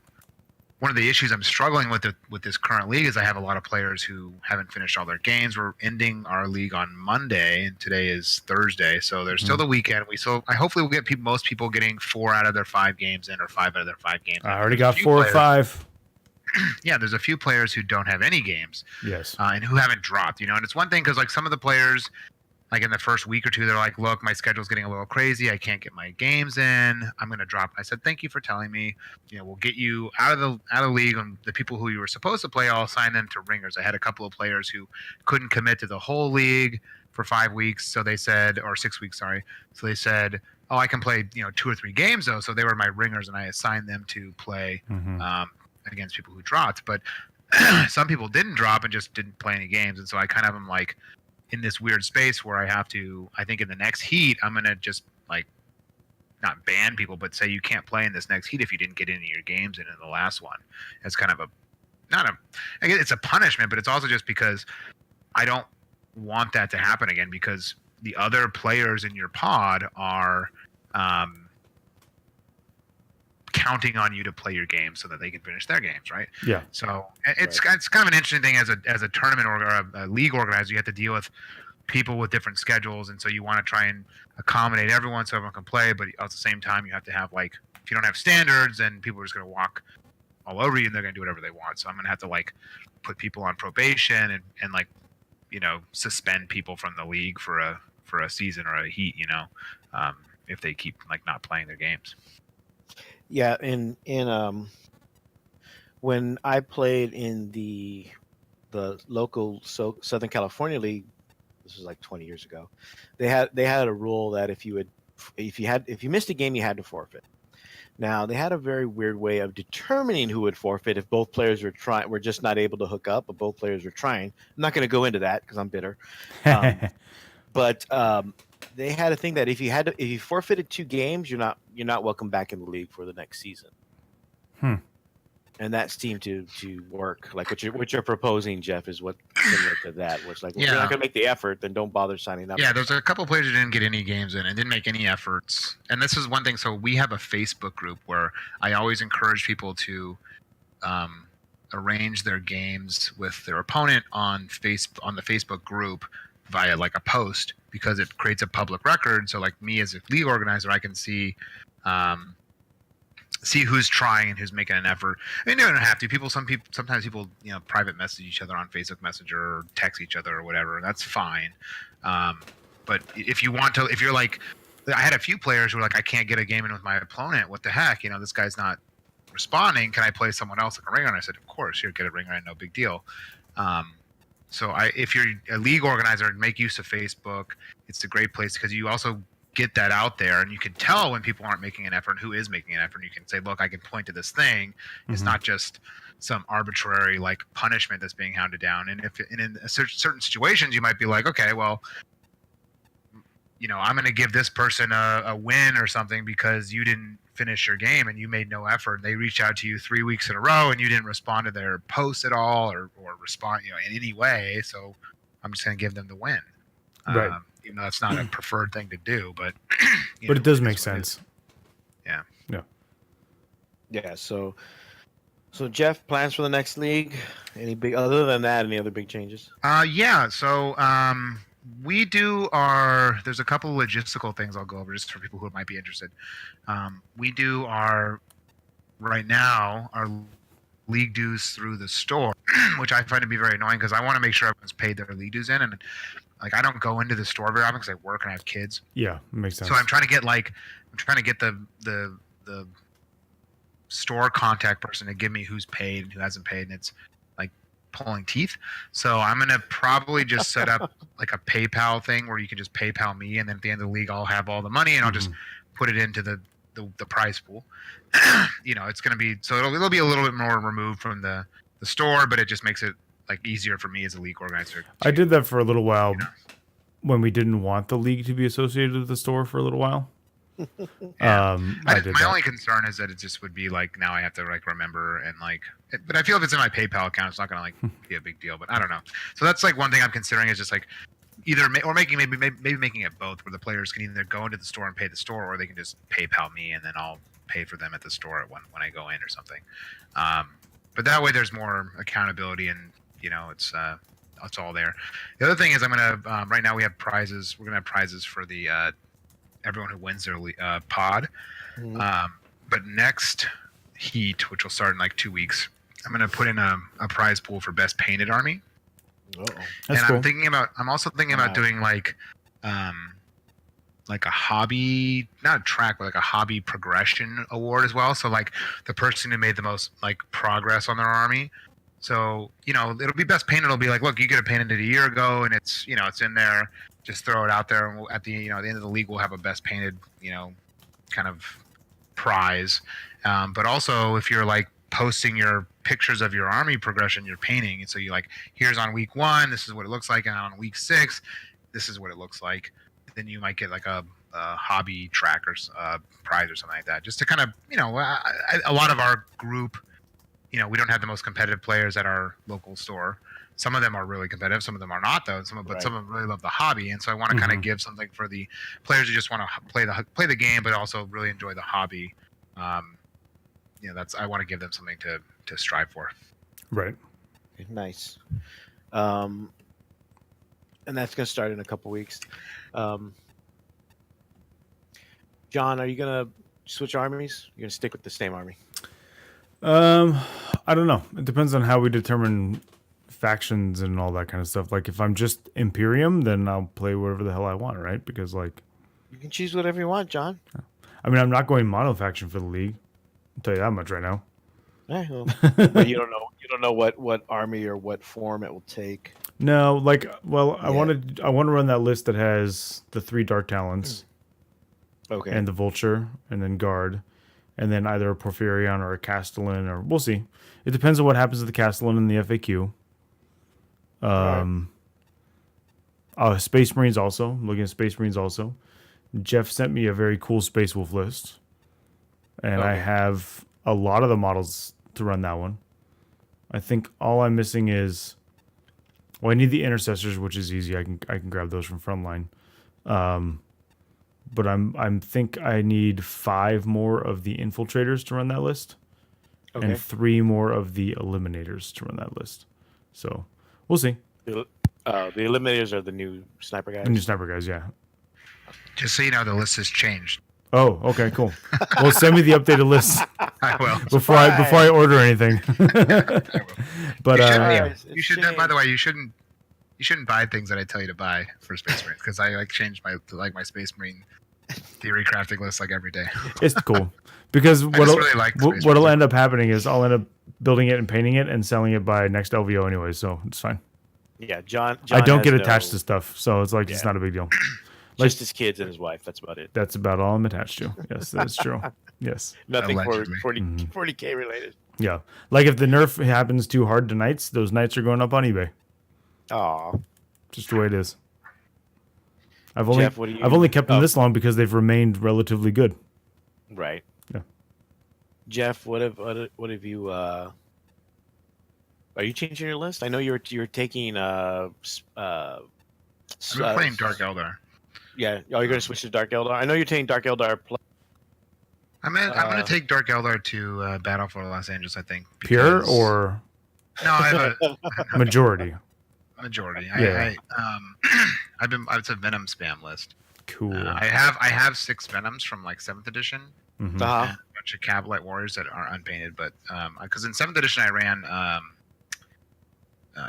Speaker 3: one of the issues I'm struggling with this current league is I have a lot of players who haven't finished all their games. We're ending our league on Monday, and today is Thursday, so there's still the weekend. I hopefully we'll get most people getting 4 out of their 5 games in, or 5 out of their 5 games.
Speaker 2: I already got 4 or 5.
Speaker 3: Yeah, there's a few players who don't have any games.
Speaker 2: Yes.
Speaker 3: And who haven't dropped. And it's one thing because like some of the players, like in the first week or 2, they're like, look, my schedule's getting a little crazy. I can't get my games in. I'm going to drop. I said, thank you for telling me. We'll get you out of the league, and the people who you were supposed to play, I'll assign them to ringers. I had a couple of players who couldn't commit to the whole league for 5 weeks. So they said, or 6 weeks, sorry. So they said, oh, I can play 2 or 3 games though. So they were my ringers, and I assigned them to play against people who dropped. But some people didn't drop and just didn't play any games, and so I kind of am like in this weird space where I have to. I think in the next heat, I'm gonna just like not ban people, but say you can't play in this next heat if you didn't get any of your games in the last one. It's kind of I guess it's a punishment, but it's also just because I don't want that to happen again, because the other players in your pod are counting on you to play your game so that they can finish their games, right?
Speaker 2: Yeah.
Speaker 3: So it's kind of an interesting thing as a tournament or a league organizer. You have to deal with people with different schedules, and so you want to try and accommodate everyone so everyone can play, but at the same time you have to have, like, if you don't have standards, then people are just going to walk all over you and they're going to do whatever they want. So I'm going to have to like put people on probation and like suspend people from the league for a season or a heat, if they keep like not playing their games.
Speaker 1: Yeah, in when I played in the local Southern California League, this was like 20 years ago. They had a rule that if you missed a game, you had to forfeit. Now, they had a very weird way of determining who would forfeit if both players were just not able to hook up, but both players were trying. I'm not going to go into that because I'm bitter. But they had a thing that if you forfeited 2 games, you're not welcome back in the league for the next season. And that seemed to work. Like what you're proposing, Jeff, is what similar to that. Where it's like, well, if you're not going to make the effort, then don't bother signing up.
Speaker 3: Yeah, there's a couple players who didn't get any games in and didn't make any efforts. And this is one thing. So we have a Facebook group where I always encourage people to arrange their games with their opponent on the Facebook group via like a post, because it creates a public record. So like me as a league organizer, I can see who's trying and who's making an effort. I mean, they don't have to. Sometimes people, private message each other on Facebook Messenger or text each other or whatever, and that's fine. But if you're like, I had a few players who were like, I can't get a game in with my opponent. What the heck? This guy's not responding. Can I play someone else like a ringer? And I said, of course, here, get a ringer, no big deal. So if you're a league organizer, make use of Facebook. It's a great place because you also get that out there, and you can tell when people aren't making an effort and who is making an effort. And you can say, look, I can point to this thing. It's not just some arbitrary like punishment that's being hounded down. And in certain situations, you might be like, okay, well, I'm going to give this person a win or something because you didn't finish your game and you made no effort. They reached out to you 3 weeks in a row and you didn't respond to their posts at all or respond in any way. So I'm just going to give them the win.
Speaker 2: Right.
Speaker 3: Even though that's not a preferred thing to do, but
Speaker 2: it does make sense.
Speaker 3: Yeah.
Speaker 1: Yeah. So Jeff, plans for the next league? Any big other than that? Any other big changes?
Speaker 3: Yeah. So we do there's a couple of logistical things I'll go over just for people who might be interested. We do right now our league dues through the store, which I find to be very annoying because I want to make sure everyone's paid their league dues in, and like I don't go into the store very often because I work and I have kids.
Speaker 2: Yeah, it makes sense.
Speaker 3: So I'm trying to get the store contact person to give me who's paid and who hasn't paid, and it's like pulling teeth. So I'm gonna probably just set up like a PayPal thing where you can just PayPal me, and then at the end of the league I'll have all the money and I'll just put it into the prize pool. It's gonna be it'll be a little bit more removed from the store, but it just makes it like easier for me as a league organizer.
Speaker 2: I did that for a little while when we didn't want the league to be associated with the store for a little while.
Speaker 3: My only concern is that it just would be like now I have to like remember and like, but I feel if it's in my PayPal account, it's not gonna like be a big deal. But I don't know. So that's like one thing I'm considering is just like maybe making it both, where the players can either go into the store and pay the store, or they can just PayPal me and then I'll pay for them at the store when I go in or something. But that way there's more accountability and it's all there. The other thing is I'm gonna right now we have prizes. We're gonna have prizes for the everyone who wins their pod. But next heat, which will start in like 2 weeks, I'm gonna put in a prize pool for best painted army.
Speaker 2: That's cool.
Speaker 3: I'm also thinking about doing like a hobby, not a track, but like a hobby progression award as well. So like the person who made the most like progress on their army So, it'll be best painted. It'll be like, look, you could have painted it a year ago, and it's in there. Just throw it out there, and at the the end of the league, we'll have a best painted kind of prize. But also, if you're like posting your pictures of your army progression you're painting, and so you like, here's on week 1, this is what it looks like, and on week 6, this is what it looks like. Then you might get like a hobby track or prize or something like that, just to kind of a lot of our group. We don't have the most competitive players at our local store. Some of them are really competitive. Some of them are not, though. Some of them really love the hobby, and so I want to kind of give something for the players who just want to play the game, but also really enjoy the hobby. I want to give them something to strive for.
Speaker 2: Right.
Speaker 1: Nice. And that's going to start in a couple weeks. John, are you going to switch armies? You're going to stick with the same army?
Speaker 2: I don't know. It depends on how we determine factions and all that kind of stuff. Like if I'm just Imperium, then I'll play whatever the hell I want, right? Because like
Speaker 1: you can choose whatever you want, John.
Speaker 2: I mean, I'm not going mono faction for the league. I'll tell you that much right now.
Speaker 1: Well, but you don't know what army or what form it will take.
Speaker 2: No, like, well, I want to run that list that has the 3 Dark Talons,
Speaker 1: okay,
Speaker 2: and the Vulture, and then Guard, and then either a Porphyrion or a Castellan, or we'll see. It depends on what happens to the Castellan in the FAQ. Space Marines also. I'm looking at Space Marines also. Jeff sent me a very cool Space Wolf list, and I have a lot of the models to run that one. I think all I'm missing is, I need the Intercessors, which is easy. I can grab those from Frontline. But I'm think I need 5 more of the Infiltrators to run that list, and 3 more of the Eliminators to run that list. So we'll see.
Speaker 1: The Eliminators are the new sniper guys.
Speaker 2: The new sniper guys, yeah.
Speaker 3: Just so you know, the list has changed.
Speaker 2: Oh, okay, cool. Well, send me the updated list.
Speaker 3: I will.
Speaker 2: Before I order anything. But
Speaker 3: you should. By the way, you shouldn't buy things that I tell you to buy for Space Marines, because I like change my Space Marine theory crafting list like every day.
Speaker 2: It's cool because what'll end up happening is I'll end up building it and painting it and selling it by next LVO anyway, so it's fine.
Speaker 1: Yeah, John
Speaker 2: I don't get attached to stuff, so it's like it's not a big deal.
Speaker 1: Just his kids and his wife. That's about it.
Speaker 2: That's about all I'm attached to. Yes, that's true. Yes.
Speaker 1: Nothing 40K related.
Speaker 2: Yeah. Like if the nerf happens too hard to knights, those knights are going up on eBay.
Speaker 1: Aw.
Speaker 2: Just the way it is. I've
Speaker 1: Jeff,
Speaker 2: only kept them this long because they've remained relatively good.
Speaker 1: Right.
Speaker 2: Yeah.
Speaker 1: Jeff, what have you are you changing your list? I know you're taking
Speaker 3: I'm playing Dark Eldar.
Speaker 1: Yeah. Oh, you're going to switch to Dark Eldar? I know you're taking Dark Eldar.
Speaker 3: I'm going to take Dark Eldar to Battle for Los Angeles, I think.
Speaker 2: Pure or?
Speaker 3: No, I have
Speaker 2: a majority.
Speaker 3: Majority.
Speaker 2: Yeah.
Speaker 3: It's a Venom spam list.
Speaker 2: Cool.
Speaker 3: I have 6 Venoms from like 7th edition.
Speaker 2: Mm-hmm.
Speaker 3: And a bunch of Cavalite Warriors that are unpainted, but because in 7th edition I ran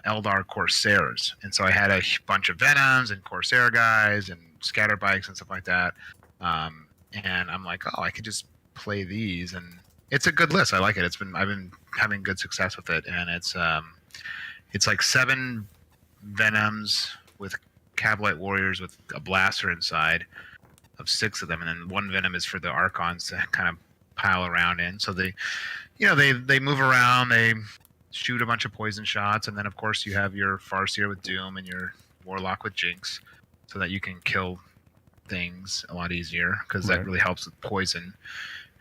Speaker 3: Eldar Corsairs, and so I had a bunch of Venoms and Corsair guys and scatter bikes and stuff like that. And I'm like, I could just play these, and it's a good list. I like it. I've been having good success with it, and it's like 7 Venoms with Cavalite Warriors with a blaster inside of 6 of them, and then 1 Venom is for the Archons to kind of pile around in. So they move around, they shoot a bunch of poison shots, and then of course you have your Farseer with Doom and your Warlock with Jinx, so that you can kill things a lot easier, because that really helps with poison.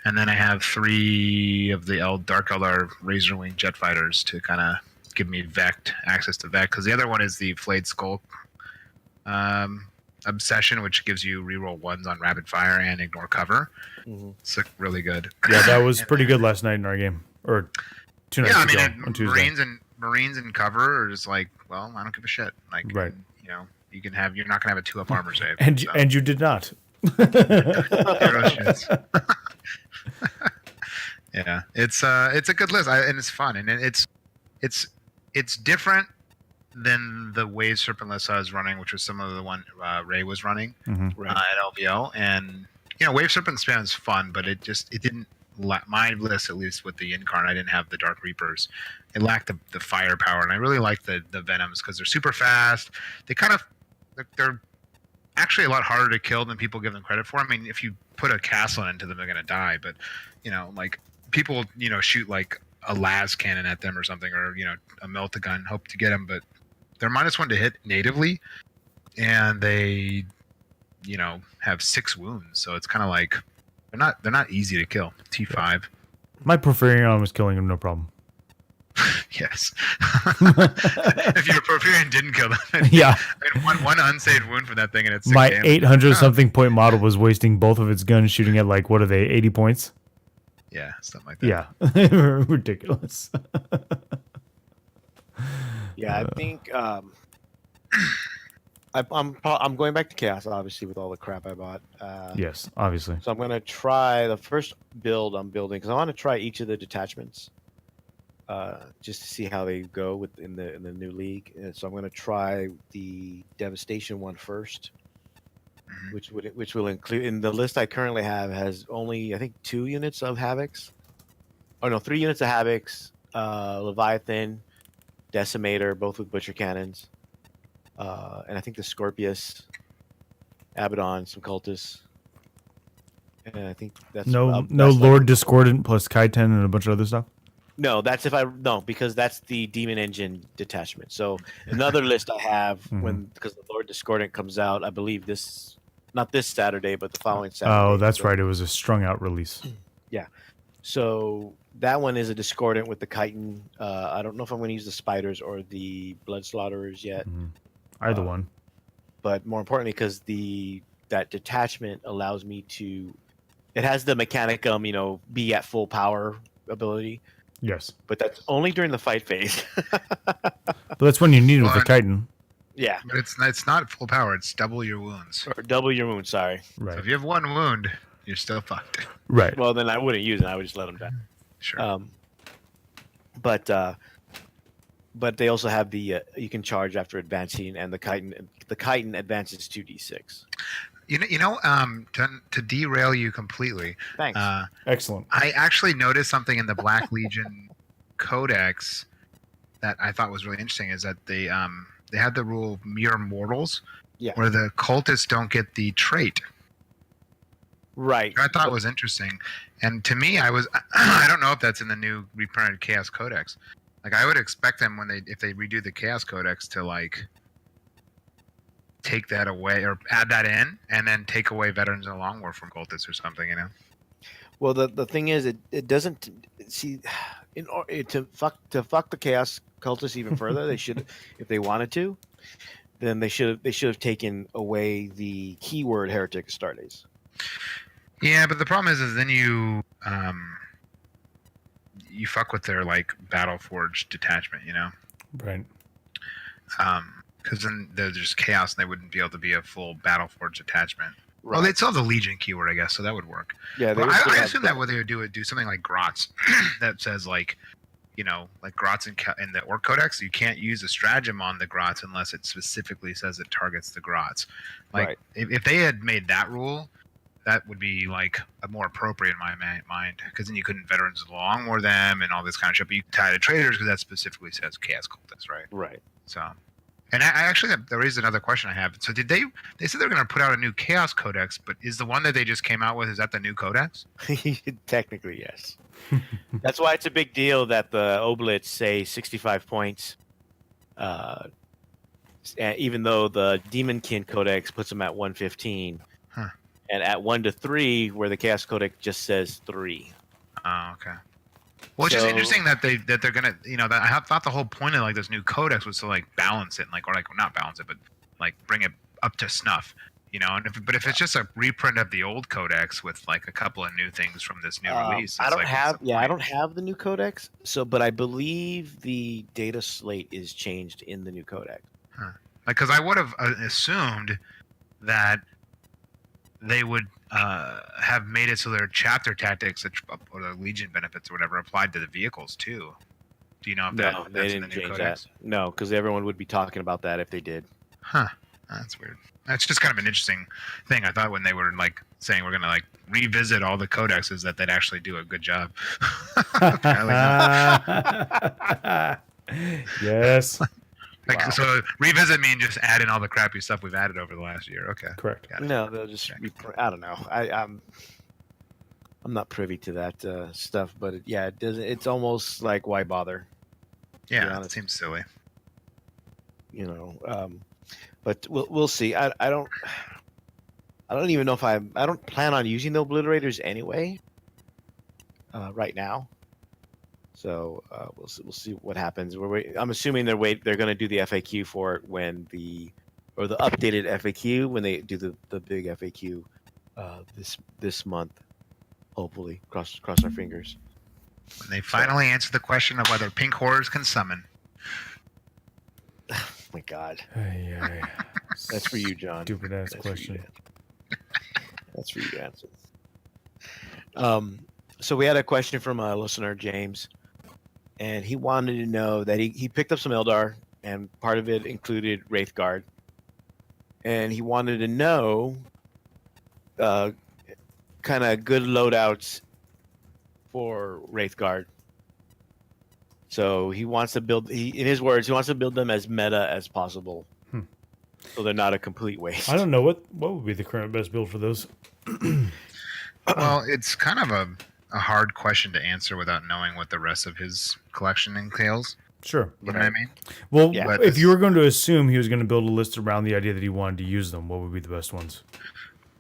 Speaker 3: And then I have 3 of the Dark Eldar Razorwing jet fighters to kind of give me access to Vect, because the other one is the Flayed Skull Obsession, which gives you reroll 1s on rapid fire and ignore cover.
Speaker 1: Mm-hmm.
Speaker 3: It's really good.
Speaker 2: Yeah, that was pretty good last night in our game, or 2 nights ago on Tuesday.
Speaker 3: Marines and cover are just like, well, I don't give a shit. Like,
Speaker 2: right.
Speaker 3: You can have. You're not gonna have a 2-up armor save.
Speaker 2: And you did not.
Speaker 3: Yeah, it's a good list, and it's fun, and it's different than the Wave Serpent list I was running, which was some of the one Ray was running at LVO. And Wave Serpent spam is fun, but it didn't my list, at least with the Incarn, I didn't have the Dark Reapers. It lacked the firepower, and I really like the Venoms because they're super fast. They kind of they're actually a lot harder to kill than people give them credit for. I mean, if you put a castle into them, they're gonna die. But like people, shoot like a las cannon at them or something, or a melt-a-gun, hope to get them, but they're -1 to hit natively, and they have 6 wounds, so it's kind of like they're not easy to kill. T5.
Speaker 2: My Porphyrion was killing him, no problem.
Speaker 3: Yes. If your Porphyrion didn't kill them,
Speaker 2: Yeah.
Speaker 3: I mean, one unsaved wound from that thing, and it's
Speaker 2: My 800 something point model was wasting both of its guns shooting at like, what are they, 80 points?
Speaker 3: Yeah, something like that.
Speaker 2: Yeah. Ridiculous.
Speaker 1: Yeah, I think I'm going back to chaos, obviously, with all the crap I bought.
Speaker 2: Yes, obviously.
Speaker 1: So I'm going to try the first build I'm building because I want to try each of the detachments, just to see how they go in the new league. And so I'm going to try the devastation one first, which will include, in the list I currently have, has only I think 2 units of Havocs. Oh no, 3 units of Havocs, Leviathan, Decimator, both with butcher cannons. And I think the Scorpius, Abaddon, some cultists, and I think that's
Speaker 2: No
Speaker 1: that's
Speaker 2: Lord Discordant plus Kaiten and a bunch of other stuff.
Speaker 1: No, because that's the Demon Engine detachment. So another list I have because the Lord Discordant comes out, I believe not this Saturday, but the following Saturday.
Speaker 2: Oh, that's right. It was a strung out release.
Speaker 1: Yeah. So that one is a Discordant with the Chitin. I don't know if I'm going to use the Spiders or the Blood Slaughterers yet.
Speaker 2: Either one.
Speaker 1: But more importantly, because that detachment allows me to, it has the Mechanicum, be at full power ability.
Speaker 2: Yes.
Speaker 1: But that's only during the fight phase.
Speaker 2: But that's when you need it with the Chitin.
Speaker 1: Yeah.
Speaker 3: But it's not full power. It's double your wounds.
Speaker 1: Or double your wound, sorry.
Speaker 2: Right.
Speaker 3: So if you have 1 wound, you're still fucked.
Speaker 2: Right.
Speaker 1: Well, then I wouldn't use it. I would just let them die.
Speaker 3: Sure.
Speaker 1: But they also have the you can charge after advancing, and the chitin advances 2d6.
Speaker 3: To derail you completely.
Speaker 1: Thanks.
Speaker 2: Excellent.
Speaker 3: I actually noticed something in the Black Legion Codex that I thought was really interesting. Is that they had the rule mere mortals, where the cultists don't get the trait.
Speaker 1: Right.
Speaker 3: I thought was interesting, and to me, I don't know if that's in the new reprinted Chaos Codex. Like, I would expect them if they redo the Chaos Codex to like take that away or add that in, and then take away Veterans of the Long War from cultists or something.
Speaker 1: Well, the thing is, it doesn't see to fuck the Chaos cultists even further. They should, if they wanted to, then they should have taken away the keyword Heretic Astartes.
Speaker 3: Yeah, but the problem is then you fuck with their like Battleforged detachment,
Speaker 2: Right.
Speaker 3: Because then they're just chaos and they wouldn't be able to be a full Battleforged attachment.
Speaker 1: Right.
Speaker 3: Well, they'd still have the Legion keyword, I guess, so that would work.
Speaker 1: Yeah,
Speaker 3: but I assume that what they would do something like Grotz that says like Grotz in the Orc Codex, you can't use a stratagem on the Grotz unless it specifically says it targets the Grotz. Like if they had made that rule, that would be like a more appropriate in my mind, because then you couldn't Veterans of the Long War them and all this kind of shit. But you can tie to traitors because that specifically says Chaos Cultists, right?
Speaker 1: Right.
Speaker 3: So, and I actually that raised another question I have. So did they said they're going to put out a new Chaos Codex, but is the one that they just came out with, is that the new Codex?
Speaker 1: Technically, yes. That's why it's a big deal that the Oblits say 65 points, even though the Demonkin Codex puts them at 115. And at 1 to 3, where the Chaos Codex just says 3.
Speaker 3: Oh, okay. Well, it's just interesting that they're gonna, that I thought the whole point of like this new codex was to like balance it, or not balance it, but like bring it up to snuff, And if it's just a reprint of the old codex with like a couple of new things from this new release,
Speaker 1: I don't have the new codex. But I believe the data slate is changed in the new codex.
Speaker 3: Because I would have assumed that they would have made it so their chapter tactics or the Legion benefits or whatever applied to the vehicles too. Do you know if
Speaker 1: No,
Speaker 3: that's
Speaker 1: they
Speaker 3: in
Speaker 1: didn't
Speaker 3: the new
Speaker 1: change
Speaker 3: codex?
Speaker 1: that. No, because everyone would be talking about that if they did.
Speaker 3: Huh. That's weird. That's just kind of an interesting thing. I thought when they were like saying we're gonna like revisit all the codexes that they'd actually do a good job. Apparently not.
Speaker 2: Yes.
Speaker 3: Like
Speaker 1: Wow.
Speaker 3: so, revisit mean just add in all the crappy stuff we've added over the last year. Okay,
Speaker 2: Correct.
Speaker 3: got it.
Speaker 1: No, they'll just. I don't know. I'm not privy to that stuff, but it doesn't. It's almost like why bother?
Speaker 3: Yeah, it
Speaker 1: honest.
Speaker 3: seems silly.
Speaker 1: But we'll see. I don't even know if I don't plan on using the obliterators anyway. Right now, so we'll see what happens. I'm assuming they're going to do the FAQ for it the updated FAQ when they do the big FAQ this month. Hopefully, cross our fingers.
Speaker 3: When they finally answer the question of whether pink horrors can summon.
Speaker 1: Oh my God,
Speaker 2: Ay.
Speaker 1: that's for you, John.
Speaker 2: Stupid ass
Speaker 1: That's for you
Speaker 2: question.
Speaker 1: That's for you to answer. So we had a question from a listener, James, and he wanted to know that he picked up some Eldar, and part of it included Wraithguard, and he wanted to know kind of good loadouts for Wraithguard. So he wants to build, in his words, he wants to build them as meta as possible. So they're not a complete waste.
Speaker 2: I don't know what would be the current best build for those.
Speaker 3: Well, it's kind of a hard question to answer without knowing what the rest of his collection entails.
Speaker 2: Sure.
Speaker 3: You know what I mean?
Speaker 2: Well,
Speaker 1: Yeah.
Speaker 2: if you were going to assume he was going to build a list around the idea that he wanted to use them, what would be the best ones?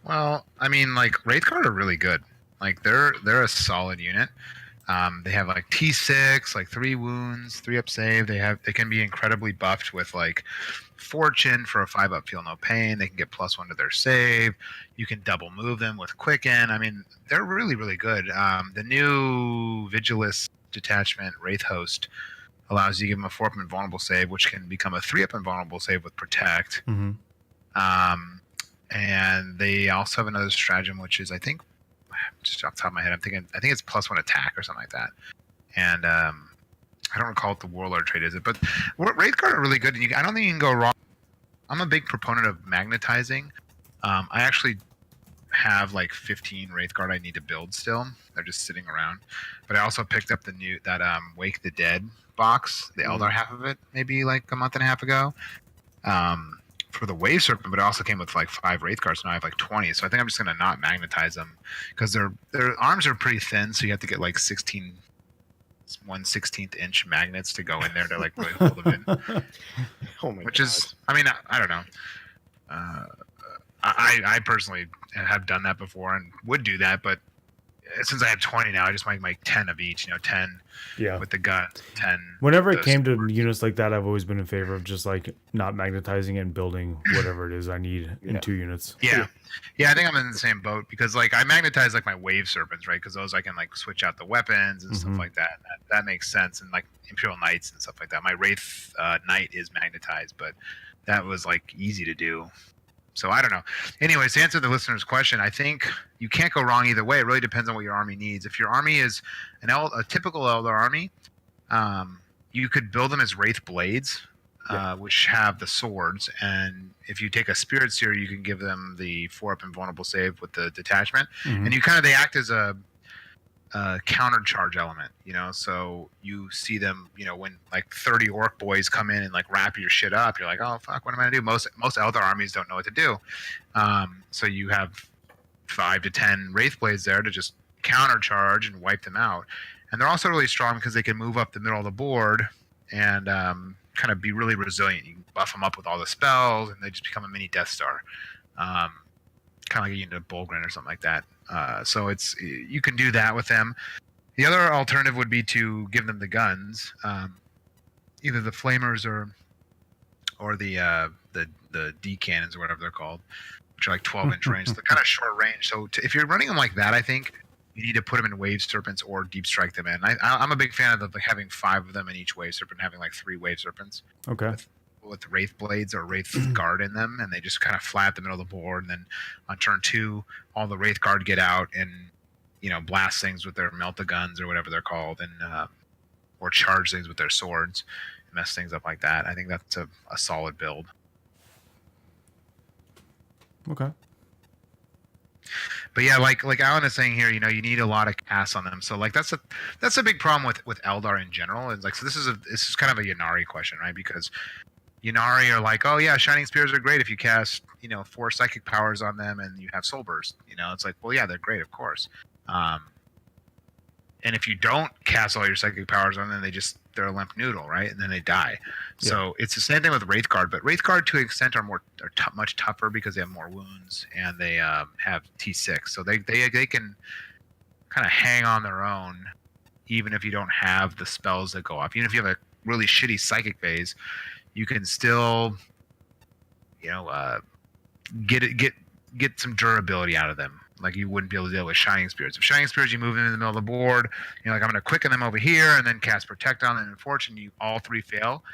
Speaker 3: Well, I mean, like Wraithguard are really good. Like they're a solid unit. They have like T6, like 3 wounds, 3 up save. They can be incredibly buffed with like Fortune for a 5 up feel no pain. They can get +1 to their save. You can double move them with Quicken. I mean, they're really, really good. The new Vigilus detachment Wraith Host allows you to give them a 4 up invulnerable save, which can become a 3 up invulnerable save with Protect.
Speaker 2: Mm-hmm.
Speaker 3: And they also have another stratagem, which is, I think, just off the top of my head, I think it's +1 attack or something like that. And I don't recall what the Warlord trait is, but Wraithguard are really good, and I don't think you can go wrong. I'm a big proponent of magnetizing. I actually have like 15 Wraithguard I need to build still. They're just sitting around. But I also picked up that Wake the Dead box, the Eldar half of it, maybe like a month and a half ago. For the Wave Serpent, but it also came with like 5 Wraithguards, so now I have like 20. So I think I'm just gonna not magnetize them because their arms are pretty thin, so you have to get like 1/16 inch magnets to go in there to like really hold them in.
Speaker 1: Oh my
Speaker 3: Which
Speaker 1: God.
Speaker 3: is, I mean, I don't know. I personally have done that before and would do that, but since I have 20 now, I just might make 10 of each. 10
Speaker 2: Yeah.
Speaker 3: with the gun, 10.
Speaker 2: Whenever it
Speaker 3: with
Speaker 2: came to
Speaker 3: swords.
Speaker 2: units like that, I've always been in favor of just like not magnetizing and building whatever it is I need in 2 units.
Speaker 3: Yeah, I think I'm in the same boat because like I magnetize like my Wave Serpents, right? Because those I can like switch out the weapons and stuff like that. That makes sense. And like Imperial Knights and stuff like that. My Wraith Knight is magnetized, but that was like easy to do. So I don't know. Anyways, to answer the listener's question, I think you can't go wrong either way. It really depends on what your army needs. If your army is a typical Eldar army, you could build them as Wraith Blades, which have the swords. And if you take a Spirit Seer, you can give them the 4 up invulnerable save with the detachment. And they act as a counter charge element, so you see them, when like 30 orc boys come in and like wrap your shit up, you're like, oh fuck, what am I gonna do? Most Eldar armies don't know what to do. So you have 5 to 10 Wraith Blades there to just counter charge and wipe them out. And they're also really strong because they can move up the middle of the board and kind of be really resilient. You can buff them up with all the spells and they just become a mini Death Star. Kind of like a unit of Bulgrin or something like that. So you can do that with them. The other alternative would be to give them the guns, either the flamers or the D cannons or whatever they're called, which are like 12-inch range. So they're kind of short range. So if you're running them like that, I think you need to put them in Wave Serpents or Deep Strike them in. I'm a big fan of having 5 of them in each Wave Serpent, having like 3 Wave Serpents.
Speaker 2: Okay.
Speaker 3: With Wraith Blades or Wraith Guard in them, and they just kind of fly at the middle of the board. And then on turn 2, all the Wraith Guard get out and blast things with their melt-a-guns or whatever they're called, and or charge things with their swords, mess things up like that. I think that's a solid build.
Speaker 2: Okay.
Speaker 3: But yeah, like Alan is saying here, you need a lot of casts on them. So like that's a big problem with Eldar in general. And like so this is kind of a Yanari question, right? Because Yanari are like, oh yeah, Shining Spears are great if you cast 4 psychic powers on them and you have Soul Burst. It's like, well yeah, they're great, of course. And if you don't cast all your psychic powers on them, they're a limp noodle, right? And then they die.
Speaker 2: Yeah.
Speaker 3: So it's the same thing with Wraithguard, but Wraithguard to an extent are much tougher because they have more wounds and they have T6, so they can kind of hang on their own, even if you don't have the spells that go off. Even if you have a really shitty psychic phase, you can still, get some durability out of them. Like you wouldn't be able to deal with Shining Spears. If Shining Spears, you move them in the middle of the board, like I'm going to quicken them over here and then cast Protect on them. And unfortunately, all 3 fail.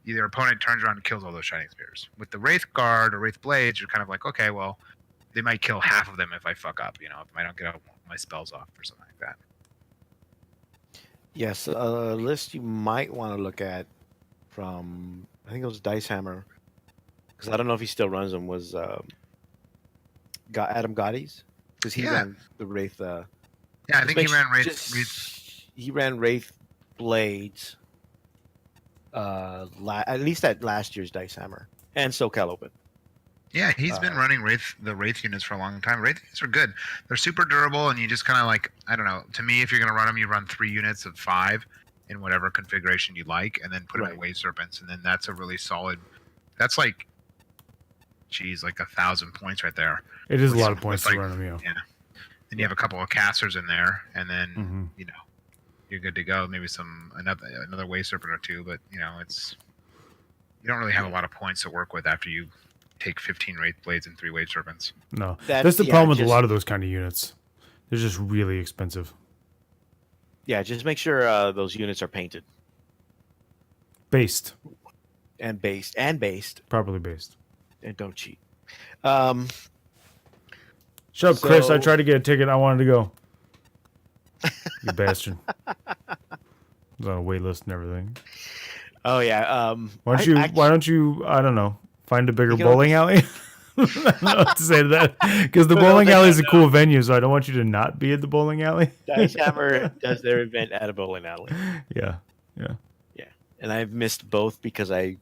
Speaker 3: Either opponent turns around and kills all those Shining Spears. With the Wraith Guard or Wraith Blades, you're kind of like, okay, well, they might kill half of them if I fuck up, if I don't get my spells off or something like that.
Speaker 1: Yes, a list you might want to look at from, I think it was Dice Hammer, because I don't know if he still runs them, was Adam Gotti's. Because he ran the Wraith.
Speaker 3: Yeah, I think he ran Wraith.
Speaker 1: He ran Wraith Blades. At least at last year's Dice Hammer and SoCal Open.
Speaker 3: Yeah, he's been running the Wraith units for a long time. Wraith units are good. They're super durable, and you just kind of like, I don't know. To me, if you're going to run them, you run 3 units of 5 in whatever configuration you like, and then put them in Wave Serpents, and then that's a really solid. That's like, like 1,000 points right there.
Speaker 2: It is a lot of points to run them,
Speaker 3: yeah. Then you have a couple of casters in there, and then you're good to go. Maybe another Wave Serpent or 2, but you don't really have a lot of points to work with after you take 15 Wraith Blades and 3 Wave Serpents.
Speaker 2: No, that's the problem with a lot of those kind of units. They're just really expensive.
Speaker 1: Yeah, just make sure those units are painted,
Speaker 2: based,
Speaker 1: properly
Speaker 2: based,
Speaker 1: and don't cheat.
Speaker 2: Shut up, Chris. I tried to get a ticket. I wanted to go. You bastard. I was on a wait list and everything.
Speaker 1: Oh yeah.
Speaker 2: Why don't you? I don't know. Find a bigger bowling alley. I don't know what to say to that, because the bowling alley is a cool venue, so I don't want you to not be at the bowling alley.
Speaker 1: Dice Hammer does their event at a bowling alley.
Speaker 2: Yeah.
Speaker 1: And I've missed both because I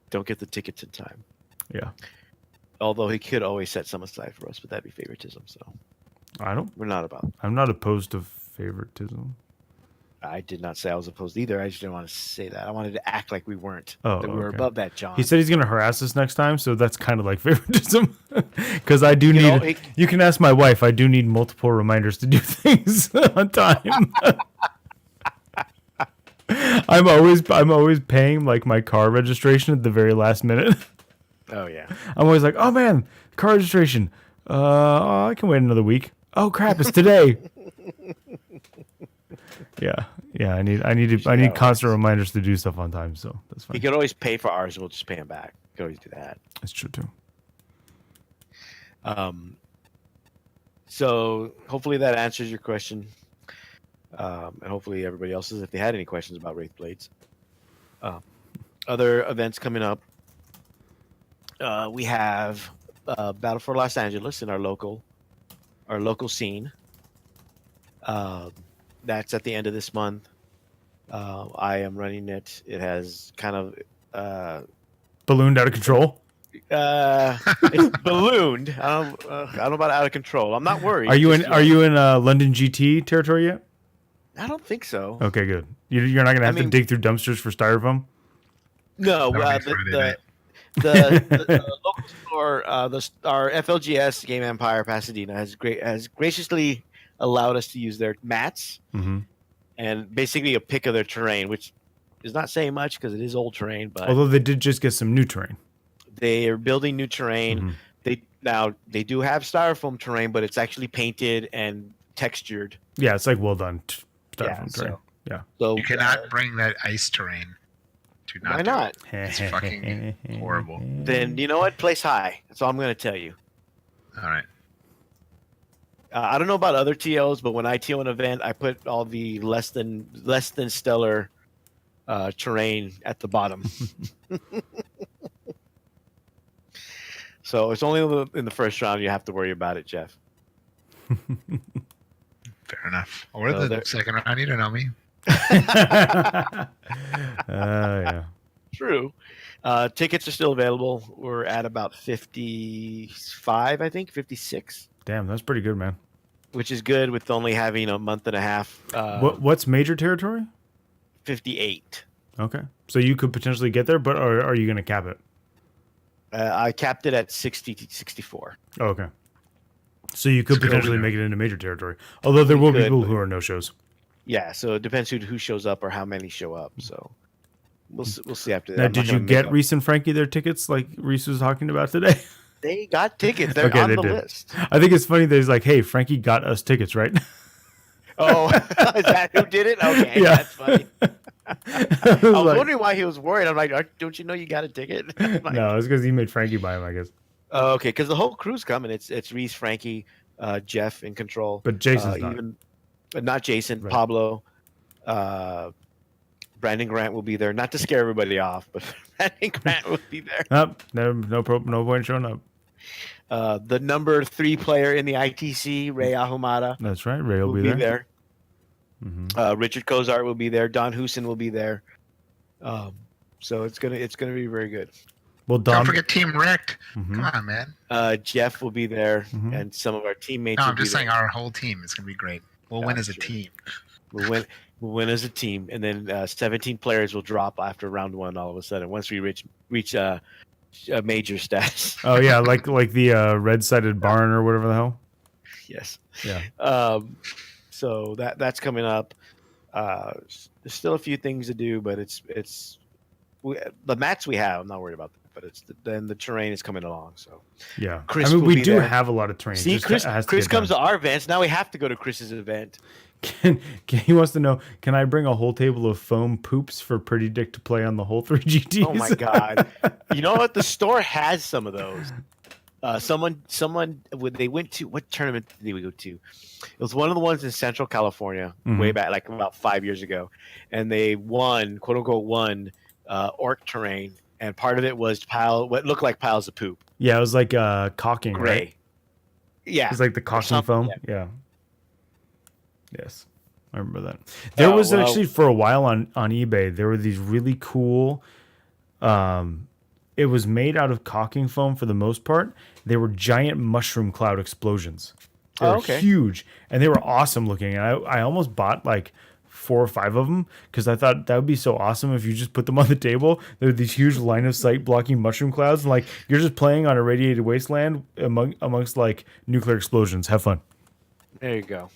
Speaker 1: don't get the tickets in time.
Speaker 2: Yeah.
Speaker 1: Although he could always set some aside for us, but that'd be favoritism. So we're not about.
Speaker 2: I'm not opposed to favoritism.
Speaker 1: I did not say I was opposed either. I just didn't want to say that. I wanted to act like we weren't.
Speaker 2: Oh,
Speaker 1: that we were above that, John.
Speaker 2: He said he's going to harass us next time, so that's kind of like favoritism. Because I do need. You can ask my wife. I do need multiple reminders to do things on time. I'm always paying like my car registration at the very last minute.
Speaker 1: Oh yeah.
Speaker 2: I'm always like, oh man, car registration. I can wait another week. Oh crap, it's today. Yeah. I need constant reminders to do stuff on time, so that's fine.
Speaker 1: You could always pay for ours, and we'll just pay him back. You could always do that.
Speaker 2: That's true too.
Speaker 1: So hopefully that answers your question, and hopefully everybody else's if they had any questions about Wraith Blades. Other events coming up. We have Battle for Los Angeles in our local scene. That's at the end of this month. I am running it. It has kind of
Speaker 2: ballooned out of control.
Speaker 1: It's ballooned. I don't know about out of control. I'm not worried.
Speaker 2: Are you in London GT territory yet?
Speaker 1: I don't think so.
Speaker 2: Okay, good. You're not gonna have to dig through dumpsters for styrofoam.
Speaker 1: No, the local store, our FLGS Game Empire Pasadena has graciously allowed us to use their mats and basically a pick of their terrain, which is not saying much because it is old terrain. But
Speaker 2: although they did just get some new terrain,
Speaker 1: they are building new terrain. They do have styrofoam terrain, but it's actually painted and textured.
Speaker 2: Yeah, it's like well done styrofoam terrain.
Speaker 1: So
Speaker 3: you cannot bring that ice terrain.
Speaker 1: Why not?
Speaker 3: It's fucking horrible.
Speaker 1: Then you know what? Place high. That's all I'm going to tell you.
Speaker 3: All right.
Speaker 1: I don't know about other TOs, but when I TO an event, I put all the less than stellar terrain at the bottom. So it's only in the first round you have to worry about it, Jeff.
Speaker 3: Fair enough. Or
Speaker 1: So
Speaker 3: the second round, you don't know me.
Speaker 2: Yeah.
Speaker 1: True. Tickets are still available. We're at about 55, I think, 56,
Speaker 2: Damn, that's pretty good, man.
Speaker 1: which is good with only having a month and a half.
Speaker 2: What's major territory?
Speaker 1: 58.
Speaker 2: Okay, so you could potentially get there, but are you going to cap it?
Speaker 1: I capped it at 64.
Speaker 2: Oh, okay. So you could
Speaker 3: It's good.
Speaker 2: potentially make it into major territory. Although there will be
Speaker 1: could,
Speaker 2: people
Speaker 1: but-
Speaker 2: who are no-shows.
Speaker 1: Yeah, so it depends who shows up or how many show up. So we'll see after that.
Speaker 2: Now,
Speaker 1: I'm not
Speaker 2: did you
Speaker 1: gonna make
Speaker 2: get
Speaker 1: up-
Speaker 2: Reese and Frankie their tickets like Reese was talking about today?
Speaker 1: They got tickets. They're
Speaker 2: Okay,
Speaker 1: on
Speaker 2: they
Speaker 1: the
Speaker 2: did.
Speaker 1: list.
Speaker 2: I think it's funny that he's like, hey, Frankie got us tickets, right?
Speaker 1: Oh, is that who did it? Okay,
Speaker 2: Yeah.
Speaker 1: that's funny.
Speaker 2: I
Speaker 1: I was
Speaker 2: like,
Speaker 1: wondering why he was worried. I'm like, don't you know you got a ticket? I'm like,
Speaker 2: no, it's because he made Frankie buy him, I guess.
Speaker 1: Oh, okay, because the whole crew's coming. It's Reese, Frankie, Jeff in control.
Speaker 2: But Jason's not.
Speaker 1: But not Jason.
Speaker 2: Right.
Speaker 1: Pablo, Brandon Grant will be there. Not to scare everybody off, but Brandon Grant will be there.
Speaker 2: Nope, no point showing up.
Speaker 1: The number 3 player in the ITC, Ray Ahumada,
Speaker 2: That's right. Ray will
Speaker 1: will
Speaker 2: be
Speaker 1: be
Speaker 2: there.
Speaker 1: there.
Speaker 2: Mhm.
Speaker 1: Richard Kozart will be there. Don Husin will be there. So it's gonna be very good.
Speaker 2: Well,
Speaker 3: Don't
Speaker 2: Don.
Speaker 3: forget Team Wrecked.
Speaker 2: Mhm.
Speaker 3: Come on, man.
Speaker 1: Jeff will be there,
Speaker 2: Mhm.
Speaker 1: and some of our teammates.
Speaker 3: No,
Speaker 1: will
Speaker 3: I'm just
Speaker 1: be
Speaker 3: saying
Speaker 1: there.
Speaker 3: our whole team is going to be great. We'll win as a
Speaker 1: Sure.
Speaker 3: team.
Speaker 1: We'll win as a team, and then 17 players will drop after round 1. All of a sudden, once we reach a major status.
Speaker 2: Oh yeah, like the red-sided barn or whatever the hell.
Speaker 1: Yes.
Speaker 2: Yeah.
Speaker 1: So that's coming up. There's still a few things to do, but the mats we have. I'm not worried about that, but then the terrain is coming along. So
Speaker 2: Yeah.
Speaker 1: Chris
Speaker 2: I mean,
Speaker 1: will
Speaker 2: we
Speaker 1: be
Speaker 2: do
Speaker 1: there.
Speaker 2: have a lot of terrain.
Speaker 1: see,
Speaker 2: Just
Speaker 1: Chris
Speaker 2: has to
Speaker 1: Chris
Speaker 2: get
Speaker 1: comes
Speaker 2: done.
Speaker 1: to our events. Now we have to go to Chris's event.
Speaker 2: He wants to know, can I bring a whole table of foam poops for Pretty Dick to play on the whole 3 GTs?
Speaker 1: Oh my god! You know what? The store has some of those. Someone they went to, what tournament did we go to? It was one of the ones in Central California, way back, like about 5 years ago, and they won, quote unquote, orc terrain, and part of it was what looked like piles of poop,
Speaker 2: Yeah, it was like caulking,
Speaker 1: gray.
Speaker 2: right?
Speaker 1: Yeah,
Speaker 2: It was like the caulking
Speaker 1: something,
Speaker 2: foam.
Speaker 1: yeah.
Speaker 2: Yeah. Yes. I remember that. There was
Speaker 1: well-
Speaker 2: actually, for a while on eBay, there were these really cool it was made out of caulking foam for the most part. They were giant mushroom cloud explosions. They were
Speaker 1: okay.
Speaker 2: huge, and they were awesome looking. And I almost bought like 4 or 5 of them because I thought that would be so awesome if you just put them on the table. They're these huge line of sight blocking mushroom clouds, and like you're just playing on a radiated wasteland amongst like nuclear explosions. Have fun.
Speaker 1: There you go.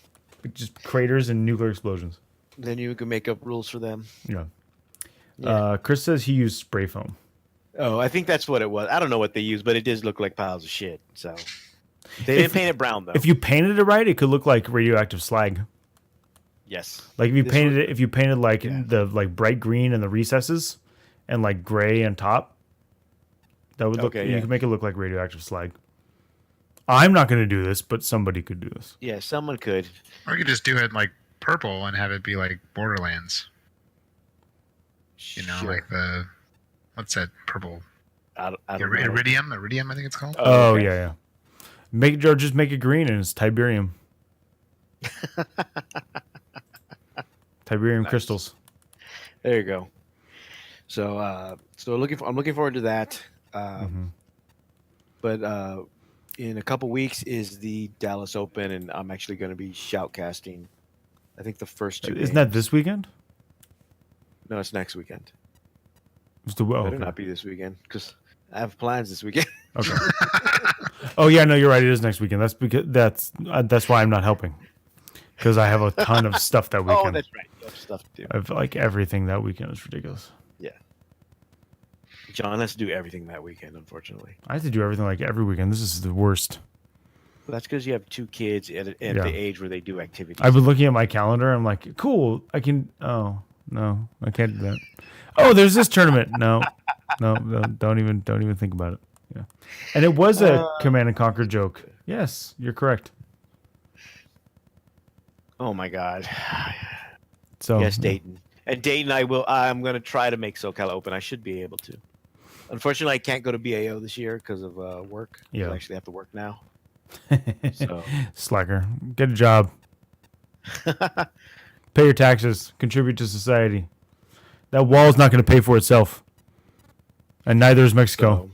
Speaker 2: Just craters and nuclear explosions.
Speaker 1: Then you can make up rules for them.
Speaker 2: Yeah.
Speaker 1: Yeah.
Speaker 2: Chris says he used spray foam.
Speaker 1: Oh, I think that's what it was. I don't know what they used, but it does look like piles of shit. So they didn't paint it brown though.
Speaker 2: If you painted it right, it could look like radioactive slag.
Speaker 1: Yes.
Speaker 2: Like if you
Speaker 1: This
Speaker 2: painted
Speaker 1: was-
Speaker 2: it, if you painted like
Speaker 1: Yeah.
Speaker 2: the like bright green in the recesses and like gray on top, that would look.
Speaker 1: Okay,
Speaker 2: You
Speaker 1: yeah.
Speaker 2: could make it look like radioactive slag. I'm not going to do this, but somebody could do this.
Speaker 1: Yeah, someone could.
Speaker 3: Or you could just do it like purple and have it be like Borderlands. You know,
Speaker 1: Sure.
Speaker 3: like the what's that purple?
Speaker 1: I don't know.
Speaker 3: Iridium, I think it's called.
Speaker 2: Oh
Speaker 1: okay.
Speaker 2: yeah. Make it, or just make it green and it's Tiberium. Tiberium crystals.
Speaker 1: There you go. So, I'm looking forward to that.
Speaker 2: Mhm.
Speaker 1: But in a couple weeks is the Dallas Open, and I'm actually going to be shoutcasting. I think the first 2.
Speaker 2: Isn't that
Speaker 1: games.
Speaker 2: this weekend?
Speaker 1: No, it's next weekend.
Speaker 2: It's the,
Speaker 1: Better
Speaker 2: okay.
Speaker 1: not be this weekend because I have plans this weekend.
Speaker 2: Okay. Oh yeah, no, you're right. It is next weekend. That's because that's why I'm not helping, because I have a ton of stuff that weekend.
Speaker 1: Oh, that's right. You have stuff to do.
Speaker 2: I have like everything that weekend. Is ridiculous.
Speaker 1: John has to do everything that weekend, unfortunately.
Speaker 2: I have to do everything like every weekend. This is the worst.
Speaker 1: But that's because you have 2 kids at
Speaker 2: Yeah.
Speaker 1: the age where they do activities.
Speaker 2: I've been looking at my calendar. I'm like, cool. I can. Oh no, I can't do that. Oh, there's this tournament. No, don't even think about it. Yeah, and it was a Command and Conquer joke. Yes, you're correct.
Speaker 1: Oh my God.
Speaker 2: So
Speaker 1: Yes, Dayton. And Dayton, I'm going to try to make SoCal Open. I should be able to. Unfortunately, I can't go to BAO this year because of work.
Speaker 2: Yeah.
Speaker 1: I actually have to work now. So
Speaker 2: Slacker. Get a job. Pay your taxes. Contribute to society. That wall's not going to pay for itself. And neither is Mexico.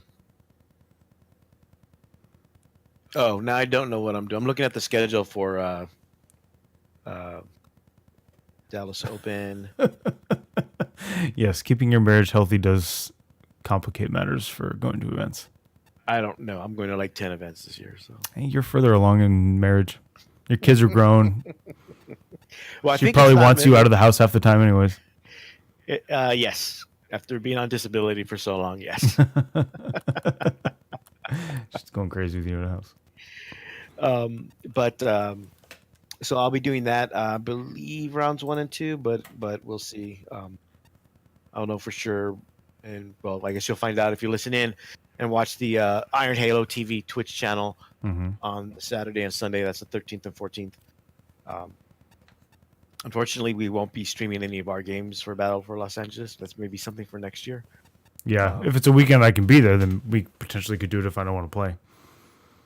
Speaker 1: Oh, now I don't know what I'm doing. I'm looking at the schedule for Dallas Open.
Speaker 2: Yes, keeping your marriage healthy does complicate matters for going to events.
Speaker 1: I don't know. I'm going to like 10 events this year. So
Speaker 2: Hey, you're further along in marriage. Your kids are grown.
Speaker 1: well,
Speaker 2: She probably wants you out of the house half the time anyways.
Speaker 1: Yes. After being on disability for so long, yes.
Speaker 2: She's going crazy with you in the house.
Speaker 1: So I'll be doing that. I believe rounds 1 and 2, but we'll see. I don't know for sure. And well, I guess you'll find out if you listen in and watch the Iron Halo TV Twitch channel on Saturday and Sunday. That's the 13th and 14th. Unfortunately, we won't be streaming any of our games for Battle for Los Angeles. That's maybe something for next year.
Speaker 2: Yeah, if it's a weekend I can be there, then we potentially could do it if I don't want to play.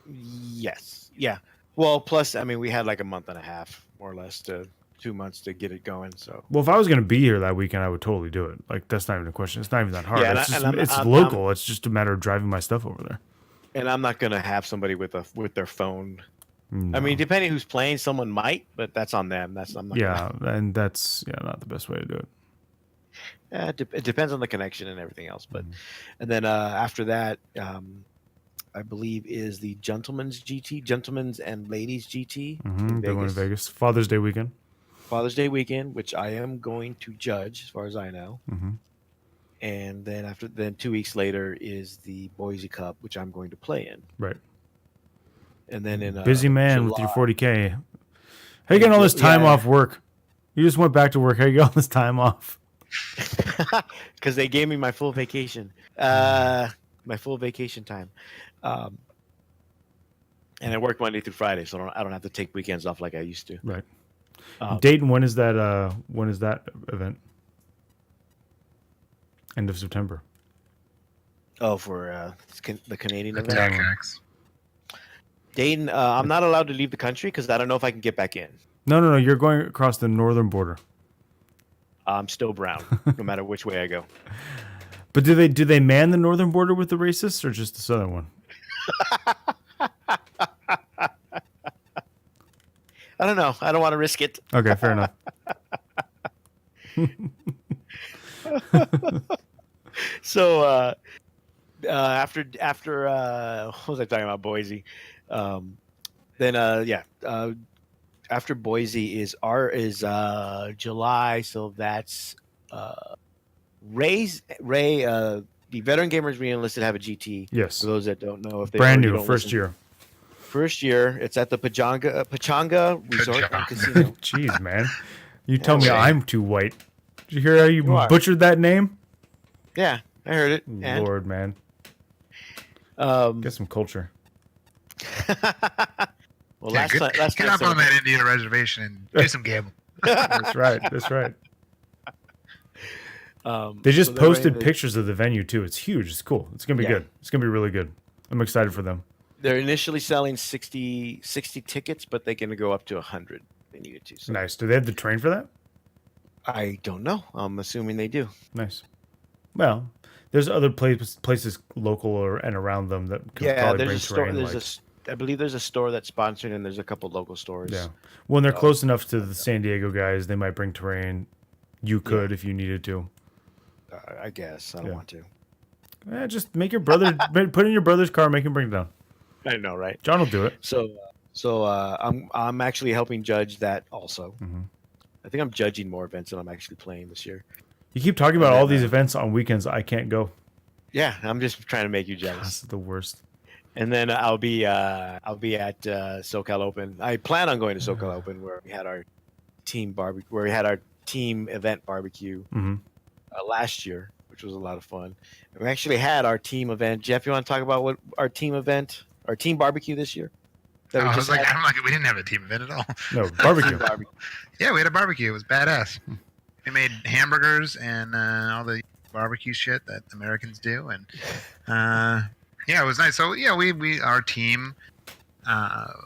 Speaker 1: Yes. Yeah. Well, plus, I mean, we had like a month and a half, more or less, to 2 months to get it going. So,
Speaker 2: well, if I was going to be here that weekend, I would totally do it. Like, that's not even a question. It's not even that hard.
Speaker 1: Yeah,
Speaker 2: it's local. It's just a matter of driving my stuff over there.
Speaker 1: And I'm not going to have somebody with their phone.
Speaker 2: No.
Speaker 1: I mean, depending who's playing, someone might, but that's on them. I'm not
Speaker 2: and that's not the best way to do it.
Speaker 1: It depends on the connection and everything else. But and then after that, I believe is the Gentlemen's and Ladies GT.
Speaker 2: They're going to Vegas. Father's Day weekend.
Speaker 1: Father's Day weekend, which I am going to judge, as far as I know. And then 2 weeks later is the Boise Cup, which I'm going to play in.
Speaker 2: Right.
Speaker 1: And then in
Speaker 2: busy man
Speaker 1: July,
Speaker 2: with your 40K. How you getting all this time off work? You just went back to work. How you got all this time off?
Speaker 1: Because they gave me my full vacation. My full vacation time. And I work Monday through Friday, so I don't have to take weekends off like I used to.
Speaker 2: Right. Dayton, when is that event? End of September.
Speaker 1: Oh, for the Canadian event?
Speaker 3: TechX.
Speaker 1: Dayton, I'm not allowed to leave the country because I don't know if I can get back in.
Speaker 2: No. You're going across the northern border.
Speaker 1: I'm still brown, no matter which way I go.
Speaker 2: But do they man the northern border with the racists or just the southern one?
Speaker 1: I don't know. I don't want to risk it.
Speaker 2: Okay, fair enough.
Speaker 1: So after what was I talking about? Boise. After Boise is July, so that's Ray. The Veteran Gamers Reenlisted have a GT.
Speaker 2: Yes.
Speaker 1: For those that don't know, if they
Speaker 2: brand
Speaker 1: don't
Speaker 2: new first
Speaker 1: listen.
Speaker 2: year.
Speaker 1: First year, it's at the Pachanga Resort and Casino.
Speaker 2: Jeez, man. You tell me I'm too white. Did you hear how you butchered that name?
Speaker 1: Yeah, I heard it. And,
Speaker 2: Lord, man. Get some culture.
Speaker 1: Well,
Speaker 3: Yeah,
Speaker 1: last
Speaker 3: get
Speaker 1: time
Speaker 3: up on that Indian reservation and do some gambling.
Speaker 2: That's right. They just posted pictures of the venue too. It's huge. It's cool. It's gonna be good. It's gonna be really good. I'm excited for them.
Speaker 1: They're initially selling 60 tickets, but they can go up to 100. They needed to. So.
Speaker 2: Nice. Do they have the train for that?
Speaker 1: I don't know. I'm assuming they do.
Speaker 2: Nice. Well, there's other places local and around them that can probably bring terrain.
Speaker 1: I believe there's a store that's sponsored, and there's a couple local stores.
Speaker 2: Yeah. When they're close enough to the San Diego guys, they might bring terrain. You could if you needed to.
Speaker 1: I guess. I don't want to.
Speaker 2: Just make your brother put in your brother's car, make him bring it down.
Speaker 1: I know, right?
Speaker 2: John will do it.
Speaker 1: So I'm actually helping judge that also. I think I'm judging more events than I'm actually playing this year.
Speaker 2: You keep talking about all these events on weekends. I can't go.
Speaker 1: Yeah, I'm just trying to make you jealous.
Speaker 2: That's the worst.
Speaker 1: And then I'll be at SoCal Open. I plan on going to SoCal Open where we had our team event barbecue last year, which was a lot of fun. And we actually had our team event. Jeff, you want to talk about what our team barbecue this year?
Speaker 3: We didn't have a team event at all.
Speaker 2: No, barbecue.
Speaker 3: Yeah, we had a barbecue. It was badass. We made hamburgers and all the barbecue shit that Americans do, and yeah, it was nice. So yeah, we our team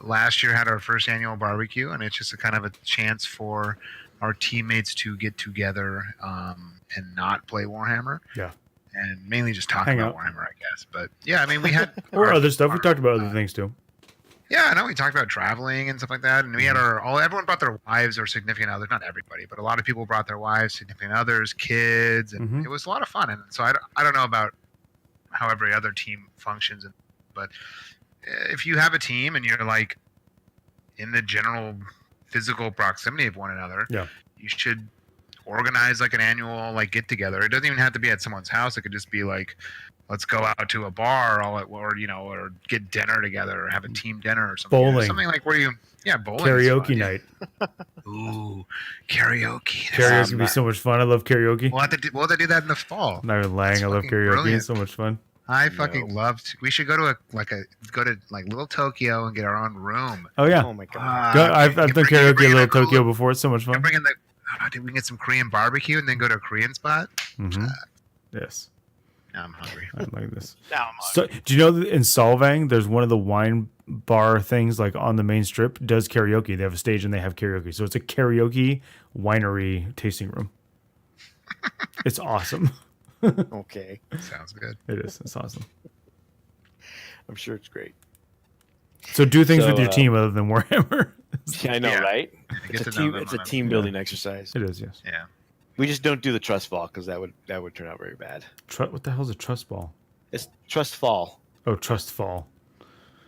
Speaker 3: last year had our first annual barbecue, and it's just a kind of a chance for our teammates to get together and not play Warhammer.
Speaker 2: Yeah.
Speaker 3: And mainly just talk
Speaker 2: Hang
Speaker 3: about
Speaker 2: out.
Speaker 3: Warhammer, I guess. But yeah, I mean, we had
Speaker 2: Or other stuff. We talked about other things too.
Speaker 3: Yeah, I know we talked about traveling and stuff like that, and we had everyone brought their wives or significant others. Not everybody, but a lot of people brought their wives, significant others, kids, and it was a lot of fun. And so I don't know about how every other team functions, but if you have a team and you're like in the general physical proximity of one another, you should organize like an annual like get together. It doesn't even have to be at someone's house. It could just be like, let's go out to a bar or get dinner together or have a team dinner or something.
Speaker 2: Bowling.
Speaker 3: Something like where bowling.
Speaker 2: Karaoke night.
Speaker 3: Ooh, karaoke.
Speaker 2: Karaoke would be so much fun. I love karaoke.
Speaker 3: We'll have to do that in the fall.
Speaker 2: Not even lying. I love karaoke.
Speaker 3: Brilliant.
Speaker 2: It's so much fun.
Speaker 3: I fucking love. We should go to Little Tokyo and get our own room.
Speaker 2: Oh yeah.
Speaker 1: Oh my god.
Speaker 2: I've done karaoke in Little Tokyo before. It's so much fun.
Speaker 3: Bring in we can get some Korean barbecue and then go to a Korean spot.
Speaker 2: Yes.
Speaker 3: Now I'm hungry.
Speaker 2: I like this.
Speaker 1: Now I'm
Speaker 2: So, do you know that in Solvang, there's one of the wine bar things like on the main strip does karaoke. They have a stage and they have karaoke. So it's a karaoke winery tasting room. It's awesome.
Speaker 1: okay.
Speaker 3: Sounds good.
Speaker 2: It is. It's awesome.
Speaker 1: I'm sure it's great.
Speaker 2: So do things
Speaker 1: So,
Speaker 2: with your team other than Warhammer.
Speaker 1: Yeah, I know,
Speaker 3: Yeah.
Speaker 1: right?
Speaker 3: Get
Speaker 1: It's a
Speaker 3: to know
Speaker 1: team.
Speaker 3: them
Speaker 1: It's a
Speaker 3: on
Speaker 1: team building exercise.
Speaker 2: It is, yes.
Speaker 3: Yeah.
Speaker 1: We just don't do the trust fall because that would turn out very bad.
Speaker 2: What the hell's a trust ball?
Speaker 1: It's trust fall.
Speaker 2: Oh, trust fall.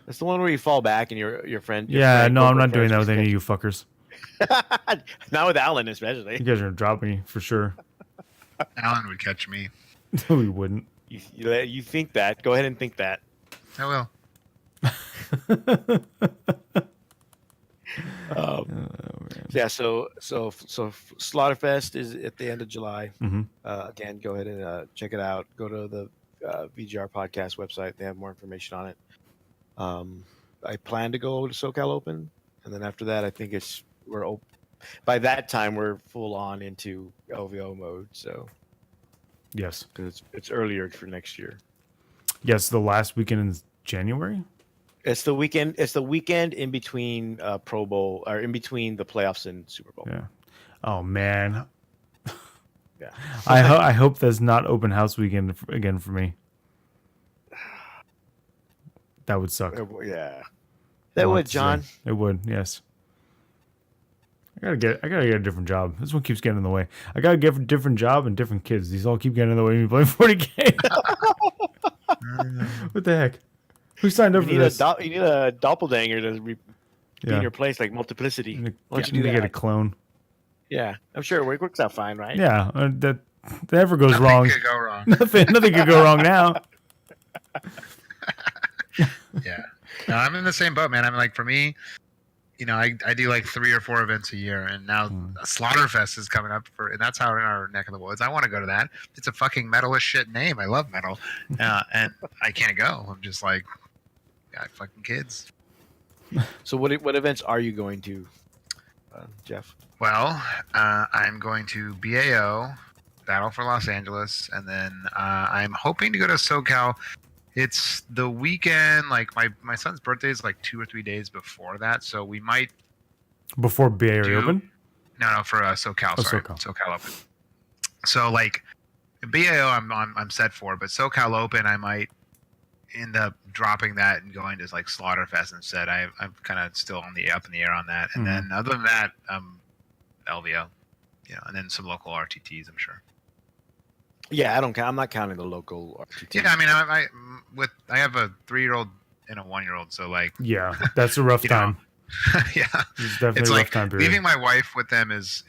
Speaker 1: It's the one where you fall back and your friend. your
Speaker 2: Yeah,
Speaker 1: friend,
Speaker 2: no, I'm
Speaker 1: corporate
Speaker 2: not doing that
Speaker 1: friends
Speaker 2: with any of
Speaker 1: just
Speaker 2: you fuckers.
Speaker 1: get- Not with Alan,
Speaker 2: You
Speaker 1: especially.
Speaker 2: guys are gonna drop me for sure.
Speaker 3: Alan would catch me.
Speaker 2: No, we wouldn't.
Speaker 1: You think that? Go ahead and think that.
Speaker 3: I will.
Speaker 1: Yeah. So Slaughterfest is at the end of July.
Speaker 2: Mhm.
Speaker 1: Again, go ahead and check it out. Go to the VGR podcast website. They have more information on it. I plan to go to SoCal Open, and then after that, I think we're open. By that time, we're full on into LVO mode. So
Speaker 2: Yes.
Speaker 1: because it's earlier for next year.
Speaker 2: Yes, the last weekend in January.
Speaker 1: It's the weekend. It's the weekend in between Pro Bowl or in between the playoffs and Super Bowl.
Speaker 2: Yeah. Oh man.
Speaker 1: Yeah.
Speaker 2: I hope that's not open house weekend again for me. That would suck.
Speaker 1: Yeah.
Speaker 2: I
Speaker 1: That
Speaker 2: want
Speaker 1: would,
Speaker 2: to
Speaker 1: John.
Speaker 2: say. It would. Yes. I gotta get a different job. This one keeps getting in the way. I gotta get a different job and different kids. These all keep getting in the way of me playing 40K. What the heck? Who signed up for this?
Speaker 1: You need a doppelganger to be in
Speaker 2: Yeah.
Speaker 1: your place, like multiplicity.
Speaker 2: I
Speaker 1: Why don't you
Speaker 2: need
Speaker 1: do
Speaker 2: to get a
Speaker 1: that?
Speaker 2: clone.
Speaker 1: Yeah, I'm sure it works out fine, right?
Speaker 2: Yeah, that never goes
Speaker 3: Nothing
Speaker 2: wrong.
Speaker 3: could go wrong.
Speaker 2: Nothing could go wrong now.
Speaker 3: Yeah. No, I'm in the same boat, man. I'm like, for me, I do like 3 or 4 events a year, and now Slaughterfest is coming up and that's out in our neck of the woods. I want to go to that. It's a fucking metal as shit name. I love metal, and I can't go. I'm just like, got fucking kids.
Speaker 1: So what events are you going to, Jeff?
Speaker 3: Well, I'm going to BAO, Battle for Los Angeles, and then I'm hoping to go to SoCal. It's the weekend, like my son's birthday is like 2 or 3 days before that, so we might
Speaker 2: Before Bay Area Open?
Speaker 3: No, for SoCal.
Speaker 2: Oh,
Speaker 3: Sorry,
Speaker 2: SoCal.
Speaker 3: SoCal Open. So like BAO, I'm set for, but SoCal Open, I might end up dropping that and going to like Slaughterfest instead. I'm kind of still up in the air on that, and then other than that, LVO, and then some local RTTs, I'm sure.
Speaker 1: Yeah, I don't count. I'm not counting the local RTT.
Speaker 3: Yeah, I mean, I have a 3-year-old and a 1-year-old, so like,
Speaker 2: Yeah, that's a rough time.
Speaker 3: yeah,
Speaker 2: It's definitely
Speaker 3: it's
Speaker 2: a rough
Speaker 3: like
Speaker 2: time period.
Speaker 3: leaving my wife with them is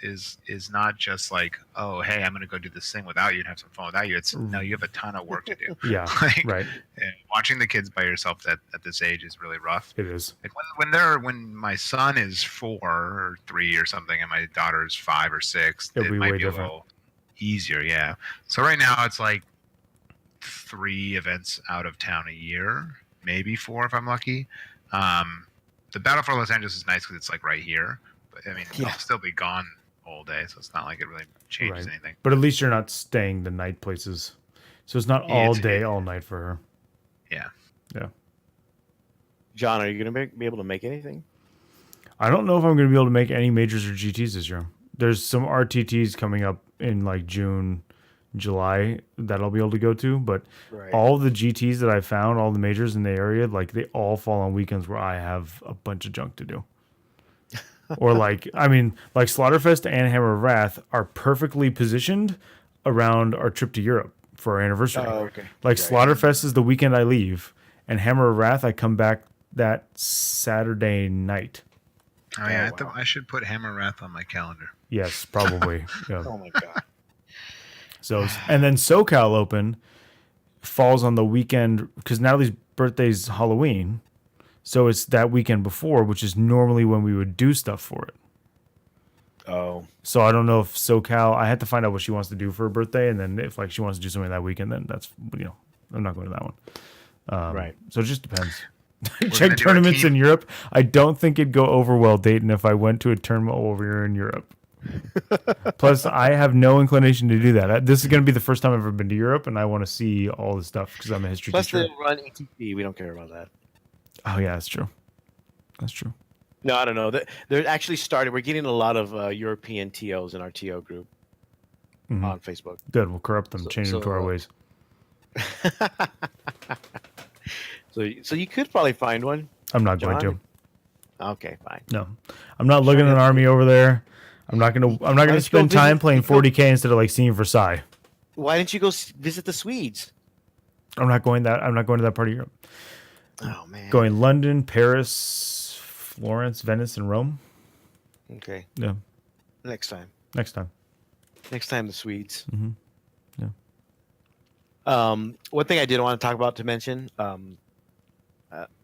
Speaker 3: not just like, oh, hey, I'm gonna go do this thing without you and have some fun without you. It's no, you have a ton of work to do.
Speaker 2: Yeah,
Speaker 3: Like,
Speaker 2: right.
Speaker 3: and watching the kids by yourself at this age is really rough.
Speaker 2: It is.
Speaker 3: Like when my son is 4 or 3 or something, and my daughter is 5 or 6,
Speaker 2: It'll
Speaker 3: it
Speaker 2: be
Speaker 3: might
Speaker 2: way
Speaker 3: be
Speaker 2: different.
Speaker 3: a little easier. Yeah. So right now it's like 3 events out of town a year, maybe 4 if I'm lucky. The Battle for Los Angeles is nice because it's like right here, but I mean,
Speaker 1: Yeah.
Speaker 3: I'll still be gone whole day, so it's not like it really changes
Speaker 2: Right.
Speaker 3: anything.
Speaker 2: But at least you're not staying the night places. So it's not
Speaker 3: Yeah,
Speaker 2: all
Speaker 3: it's-
Speaker 2: day, all night for her.
Speaker 3: Yeah.
Speaker 2: Yeah.
Speaker 1: John, are you going to be able to make anything?
Speaker 2: I don't know if I'm going to be able to make any majors or GTs this year. There's some RTTs coming up in like June, July that I'll be able to go to, but
Speaker 1: Right.
Speaker 2: all the GTs that I found, all the majors in the area, like they all fall on weekends where I have a bunch of junk to do. Or like, I mean, like Slaughterfest and Hammer of Wrath are perfectly positioned around our trip to Europe for our anniversary.
Speaker 1: Oh, okay.
Speaker 2: Like
Speaker 1: Right.
Speaker 2: Slaughterfest is the weekend I leave, and Hammer of Wrath I come back that Saturday night.
Speaker 3: Oh yeah,
Speaker 1: wow.
Speaker 3: I should put Hammer Wrath on my calendar.
Speaker 2: Yes, probably. Yeah.
Speaker 1: Oh my god.
Speaker 2: So, and then SoCal Open falls on the weekend because Natalie's birthday's Halloween. So it's that weekend before, which is normally when we would do stuff for it.
Speaker 1: Oh.
Speaker 2: So I don't know if SoCal, I had to find out what she wants to do for her birthday. And then if like she wants to do something that weekend, then that's, I'm not going to that one.
Speaker 1: Right.
Speaker 2: So it just depends.
Speaker 3: gonna
Speaker 2: Check
Speaker 3: do a
Speaker 2: tournaments
Speaker 3: team-
Speaker 2: in Europe. I don't think it'd go over well, Dayton, if I went to a tournament over here in Europe. Plus, I have no inclination to do that. This is going to be the first time I've ever been to Europe, and I want to see all this stuff because I'm a history
Speaker 1: Plus,
Speaker 2: teacher.
Speaker 1: they run ETP. We don't care about that.
Speaker 2: Oh, yeah, that's true. That's true.
Speaker 1: No, I don't know. They're actually starting. We're getting a lot of European TOs in our TO group
Speaker 2: Mhm.
Speaker 1: on Facebook.
Speaker 2: Good. We'll corrupt them, change them to our ways.
Speaker 1: So you could probably find one.
Speaker 2: I'm not going
Speaker 1: John?
Speaker 2: to.
Speaker 1: Okay, fine.
Speaker 2: No, I'm not looking at an army over there. I'm not gonna
Speaker 1: Why don't you go
Speaker 2: spend time
Speaker 1: visit-
Speaker 2: playing 40K instead of like seeing Versailles.
Speaker 1: Why didn't you go visit the Swedes?
Speaker 2: I'm not going to that part of Europe.
Speaker 1: Oh man.
Speaker 2: Going London, Paris, Florence, Venice, and Rome.
Speaker 1: Okay.
Speaker 2: Yeah,
Speaker 1: Next time.
Speaker 2: next time.
Speaker 1: Next time the Swedes.
Speaker 2: Mhm. Yeah.
Speaker 1: One thing I did want to talk about to mention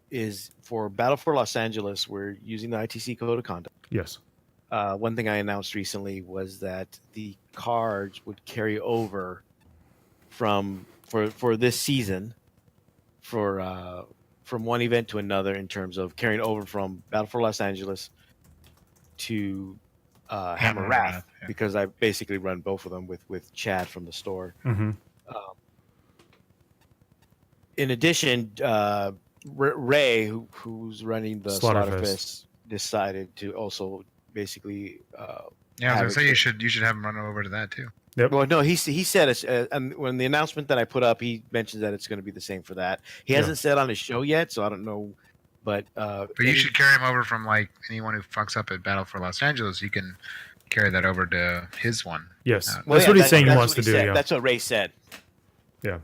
Speaker 1: is for Battle for Los Angeles, we're using the ITC code of conduct.
Speaker 2: Yes.
Speaker 1: One thing I announced recently was that the cards would carry over for this season from one event to another in terms of carrying over from Battle for Los Angeles to Hammer Wrath,
Speaker 3: yeah.
Speaker 1: because I basically run both of them with Chad from the store.
Speaker 2: Mm-hmm.
Speaker 1: In addition, Ray, who's running the
Speaker 2: Slaughterfest.
Speaker 1: Slaughterfest, decided to also basically.
Speaker 3: Yeah, I was
Speaker 1: have
Speaker 3: gonna
Speaker 1: it
Speaker 3: say
Speaker 1: to-
Speaker 3: you should have him run over to that too.
Speaker 1: Well, no, he said it's, and when the announcement that I put up, he mentioned that it's going to be the same for that. He
Speaker 2: Yeah.
Speaker 1: hasn't said on his show yet, so I don't know. But
Speaker 3: But you should carry him over from like anyone who fucks up at Battle for Los Angeles. You can carry that over to his one.
Speaker 2: Yes.
Speaker 3: Well,
Speaker 2: That's what he's saying he
Speaker 1: that's
Speaker 2: wants
Speaker 1: what
Speaker 2: to do.
Speaker 1: said.
Speaker 2: Yeah.
Speaker 1: That's what Ray said.
Speaker 2: Yeah.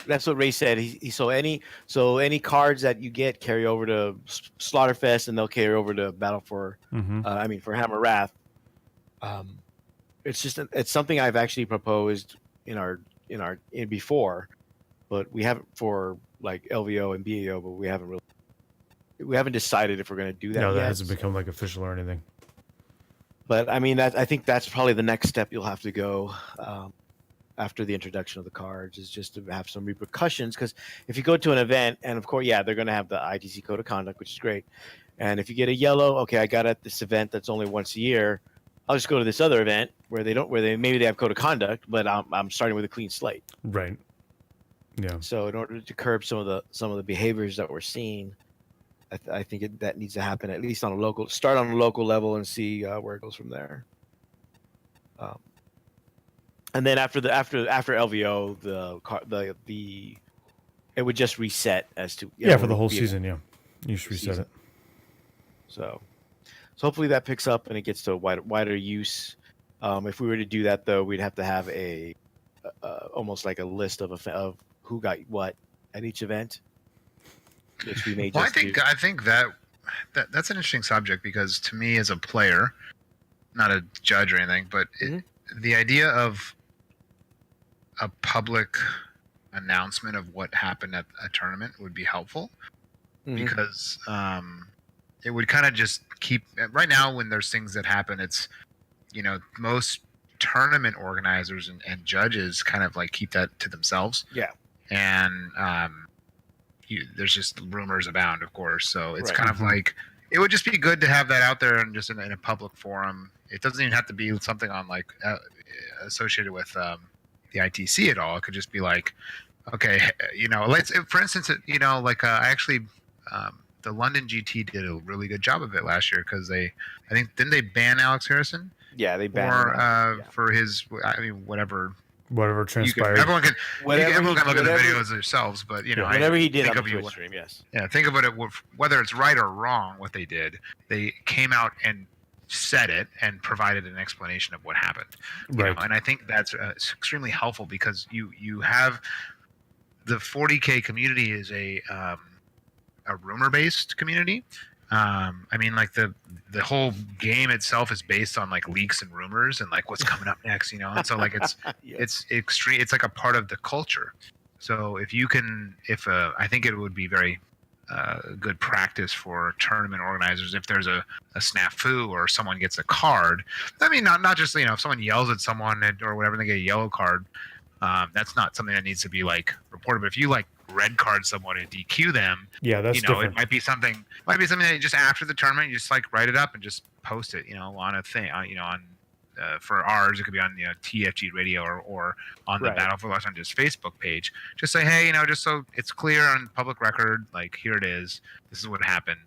Speaker 1: That's what Ray said. He so any cards that you get carry over to Slaughterfest, and they'll carry over to Battle for
Speaker 2: Mm-hmm.
Speaker 1: for Hammer Wrath. It's something I've actually proposed in before, but we haven't for like LVO and BAO, but we haven't decided if we're going to do that
Speaker 2: No, that
Speaker 1: yet.
Speaker 2: hasn't become like official or anything.
Speaker 1: But I mean, I think that's probably the next step you'll have to go after the introduction of the cards, is just to have some repercussions. Because if you go to an event, and of course, yeah, they're going to have the ITC code of conduct, which is great. And if you get a yellow, okay, I got at this event that's only once a year, I'll just go to this other event where maybe they have code of conduct, but I'm starting with a clean slate.
Speaker 2: Right. Yeah.
Speaker 1: So in order to curb some of the behaviors that we're seeing, I think that needs to happen, at least on a local level, and see where it goes from there. And then after LVO, the it would just reset as to
Speaker 2: Yeah, for the whole
Speaker 1: be-
Speaker 2: season. Yeah. You should reset
Speaker 1: season.
Speaker 2: it.
Speaker 1: So hopefully that picks up and it gets to wider use. If we were to do that, though, we'd have to have a almost like a list of who got what at each event, which we may
Speaker 3: Well,
Speaker 1: just do.
Speaker 3: I think that's an interesting subject, because to me as a player, not a judge or anything, but the idea of a public announcement of what happened at a tournament would be helpful,
Speaker 1: Mhm.
Speaker 3: because it would kind of just keep. Right now, when there's things that happen, it's, most tournament organizers and judges kind of like keep that to themselves.
Speaker 1: Yeah.
Speaker 3: And there's just rumors abound, of course. So it's
Speaker 1: Right.
Speaker 3: kind of like, it would just be good to have that out there and just in a public forum. It doesn't even have to be something on like associated with the ITC at all. It could just be like, okay, let's, for instance, like I actually, the London GT did a really good job of it last year because didn't they ban Alex Harrison?
Speaker 1: Yeah, they banned him.
Speaker 3: For his, whatever
Speaker 2: transpired.
Speaker 3: Everyone can look at the videos themselves, but
Speaker 1: whatever he did on the Twitch stream, yes.
Speaker 3: Yeah, think about it. Whether it's right or wrong, what they did, they came out and said it and provided an explanation of what happened.
Speaker 2: Right.
Speaker 3: And I think that's extremely helpful because you have the 40K community is a rumor-based community. I mean, like the whole game itself is based on like leaks and rumors and like what's coming up next, and so like it's it's extreme. It's like a part of the culture. So I think it would be very good practice for tournament organizers if there's a snafu or someone gets a card. I mean, not just if someone yells at someone or whatever, they get a yellow card. That's not something that needs to be like reported. But if you like red card someone and DQ them,
Speaker 2: that's different.
Speaker 3: It might be something that just after the tournament you just like write it up and just post it, on a thing, on for ours it could be on TFG Radio or on the Battlefield Los Angeles Facebook page. Just say, hey, just so it's clear on public record, like here it is. This is what happened.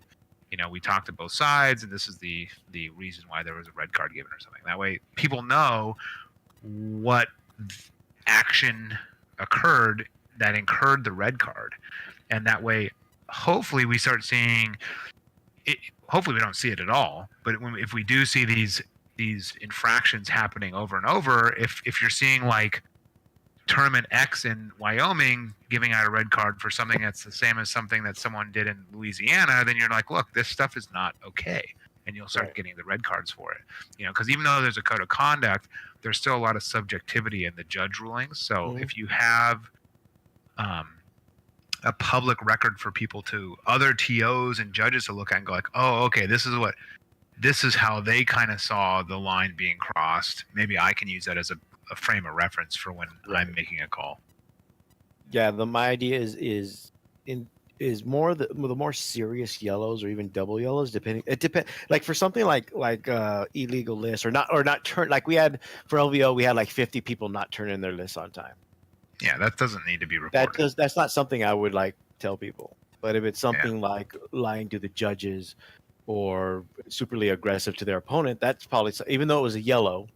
Speaker 3: We talked to both sides, and this is the reason why there was a red card given or something. That way, people know what action occurred that incurred the red card, and that way hopefully we start seeing it. Hopefully we don't see it at all, but if we do see these infractions happening over and over, if you're seeing like tournament X in Wyoming giving out a red card for something that's the same as something that someone did in Louisiana, then you're like, look, this stuff is not okay, and you'll start getting the red cards for it. Because even though there's a code of conduct, there's still a lot of subjectivity in the judge rulings. So if you have a public record for people other TOs and judges to look at and go like, oh, okay, this is how they kind of saw the line being crossed. Maybe I can use that as a frame of reference for when I'm making a call. Yeah,
Speaker 1: my idea is more the more serious yellows or even double yellows, depending. It depends. Like for something like illegal lists or not turn. Like we had for LVO, we had like 50 people not turn in their lists on time.
Speaker 3: Yeah, that doesn't need to be reported.
Speaker 1: That's not something I would like tell people. But if it's something like lying to the judges or superly aggressive to their opponent, that's probably, even though it was a yellow.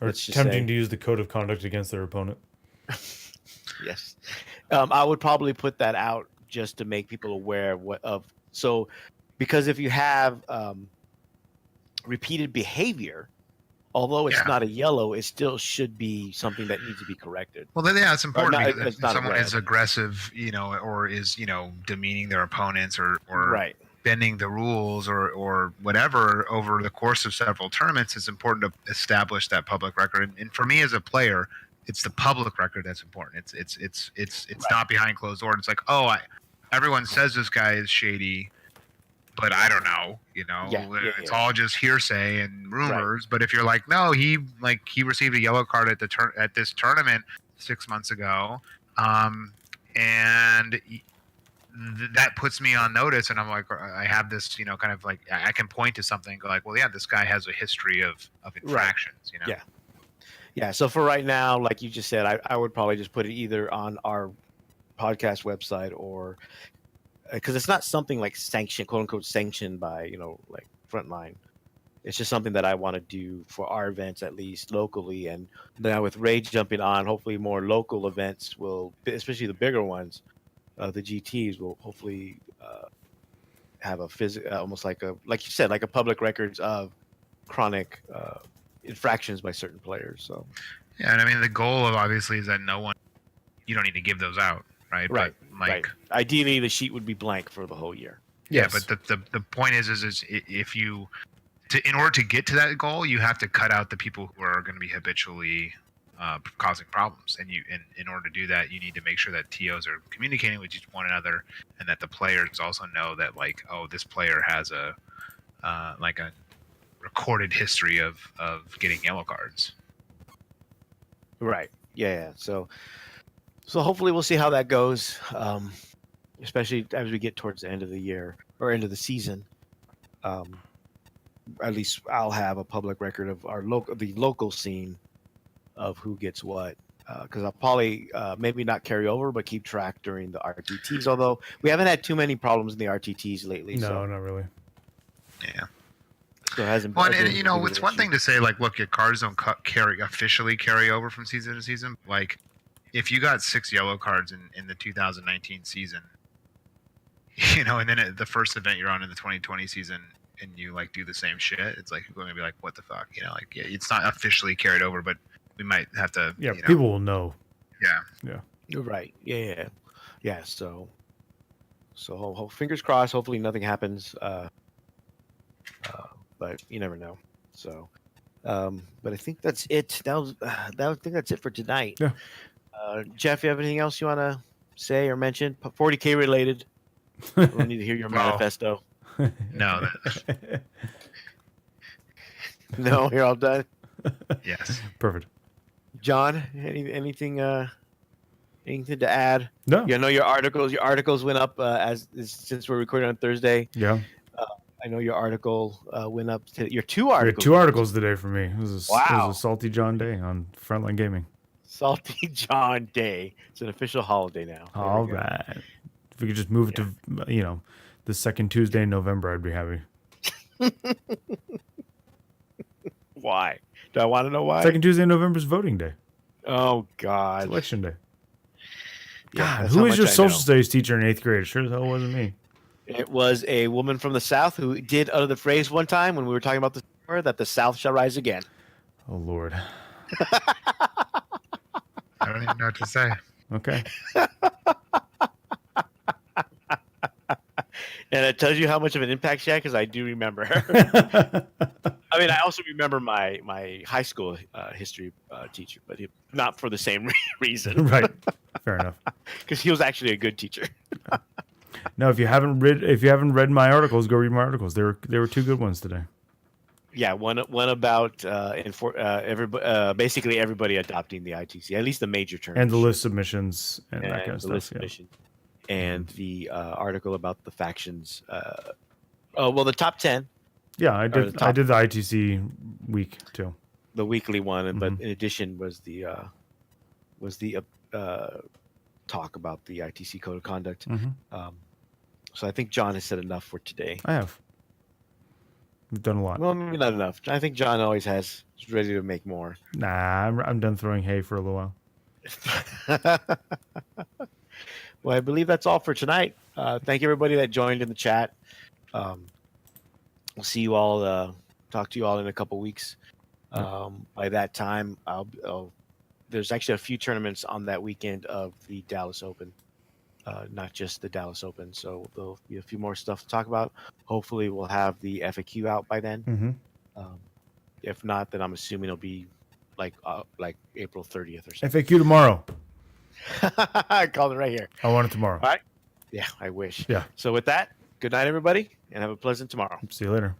Speaker 2: Or attempting to use the code of conduct against their opponent.
Speaker 1: Yes. I would probably put that out just to make people aware because if you have repeated behavior, although it's not a yellow, it still should be something that needs to be corrected.
Speaker 3: Well, then, it's important because if someone is aggressive, or is, demeaning their opponents or bending the rules or whatever over the course of several tournaments, it's important to establish that public record. And for me as a player, it's the public record that's important. It's not behind closed doors. It's like, everyone says this guy is shady, but I don't know, it's all just hearsay and rumors. But if you're like, no, he received a yellow card at this tournament 6 months ago, and that puts me on notice, and I'm like, I have this, kind of like I can point to something, go like, well, yeah, this guy has a history of infractions,
Speaker 1: Yeah. So for right now, like you just said, I would probably just put it either on our podcast website or. Because it's not something like sanctioned, quote unquote, sanctioned by, like Frontline. It's just something that I want to do for our events, at least locally. And now with Rage jumping on, hopefully more local events will, especially the bigger ones, the GTs will hopefully have a almost like you said, like a public records of chronic infractions by certain players. So,
Speaker 3: yeah, and I mean the goal of obviously is that you don't need to give those out. Right. But
Speaker 1: ideally, the sheet would be blank for the whole year.
Speaker 3: Yeah, yes. But the point is if you in order to get to that goal, you have to cut out the people who are going to be habitually causing problems, and in order to do that, you need to make sure that TOs are communicating with one another, and that the players also know that this player has a recorded history of getting yellow cards.
Speaker 1: Right. Yeah. So hopefully we'll see how that goes, especially as we get towards the end of the year or end of the season. at least I'll have a public record of the local scene of who gets what. Because I'll probably maybe not carry over, but keep track during the RTTs. Although we haven't had too many problems in the RTTs lately.
Speaker 2: No,
Speaker 1: so.
Speaker 2: not really.
Speaker 3: Yeah.
Speaker 1: So it hasn't.
Speaker 3: Well,
Speaker 1: been
Speaker 3: and you know, it's one thing to say like, look, your cards don't officially carry over from season to season. Like, if you got 6 yellow cards in the 2019 season, you know, and then at the first event you're on in the 2020 season, and you like do the same shit, it's like you're going to be like, what the fuck, you know? Like, yeah, it's not officially carried over, but we might have to.
Speaker 2: Yeah,
Speaker 3: you know,
Speaker 2: people will know.
Speaker 3: Yeah.
Speaker 1: You're right. Yeah. So fingers crossed. Hopefully nothing happens. But you never know. So, but I think that's it. I think that's it for tonight.
Speaker 2: Yeah.
Speaker 1: Jeff, you have anything else you want to say or mention? 40K related. I don't need to hear your manifesto.
Speaker 3: No.
Speaker 1: No, you're all done.
Speaker 3: Yes.
Speaker 2: Perfect.
Speaker 1: John, anything to add?
Speaker 2: No.
Speaker 1: Yeah, I know your articles went up since we're recording on Thursday.
Speaker 2: Yeah.
Speaker 1: I know your article went up to your 2
Speaker 2: We had
Speaker 1: articles.
Speaker 2: 2 articles today for me. It was
Speaker 1: Wow.
Speaker 2: a salty John day on Frontline Gaming.
Speaker 1: Salty John Day. It's an official holiday now. There
Speaker 2: All
Speaker 1: we go.
Speaker 2: right. If we could just move it to, the second Tuesday in November, I'd be happy.
Speaker 1: Why? Do I want to know why?
Speaker 2: Second Tuesday in November is voting day.
Speaker 1: Oh God.
Speaker 2: Election day.
Speaker 1: Yeah,
Speaker 2: God,
Speaker 1: that's
Speaker 2: who
Speaker 1: how
Speaker 2: was
Speaker 1: much
Speaker 2: your
Speaker 1: I
Speaker 2: social
Speaker 1: know.
Speaker 2: studies teacher in 8th grade? Sure as hell wasn't me.
Speaker 1: It was a woman from the South who did utter the phrase one time when we were talking about the summer that the South shall rise again.
Speaker 2: Oh, Lord.
Speaker 3: I don't even know what to say.
Speaker 2: Okay.
Speaker 1: And it tells you how much of an impact she had because I do remember her. I mean, I also remember my high school history teacher, but not for the same reason.
Speaker 2: Right. Fair enough.
Speaker 1: Because he was actually a good teacher.
Speaker 2: No, if you haven't read my articles, go read my articles. There were 2 good ones today.
Speaker 1: Yeah, one about basically everybody adopting the ITC, at least the major terms.
Speaker 2: And the list submissions and that kind of stuff.
Speaker 1: Submission. And the article about the factions. The top 10.
Speaker 2: Yeah, I did the ITC week too.
Speaker 1: The weekly one, but in addition was the talk about the ITC code of conduct. So I think John has said enough for today.
Speaker 2: I have. We've done a lot.
Speaker 1: Well, maybe not enough. I think John always has. He's ready to make more.
Speaker 2: Nah, I'm done throwing hay for a little while.
Speaker 1: Well, I believe that's all for tonight. Thank you, everybody that joined in the chat. We'll see you all. Talk to you all in a couple weeks. By that time, there's actually a few tournaments on that weekend of the Dallas Open, not just the Dallas Open. So there'll be a few more stuff to talk about. Hopefully, we'll have the FAQ out by then. If not, then I'm assuming it'll be like April 30th or something.
Speaker 2: FAQ tomorrow.
Speaker 1: I called it right here.
Speaker 2: I want it tomorrow.
Speaker 1: All right. Yeah, I wish.
Speaker 2: Yeah.
Speaker 1: So with that, good night, everybody, and have a pleasant tomorrow.
Speaker 2: See you later.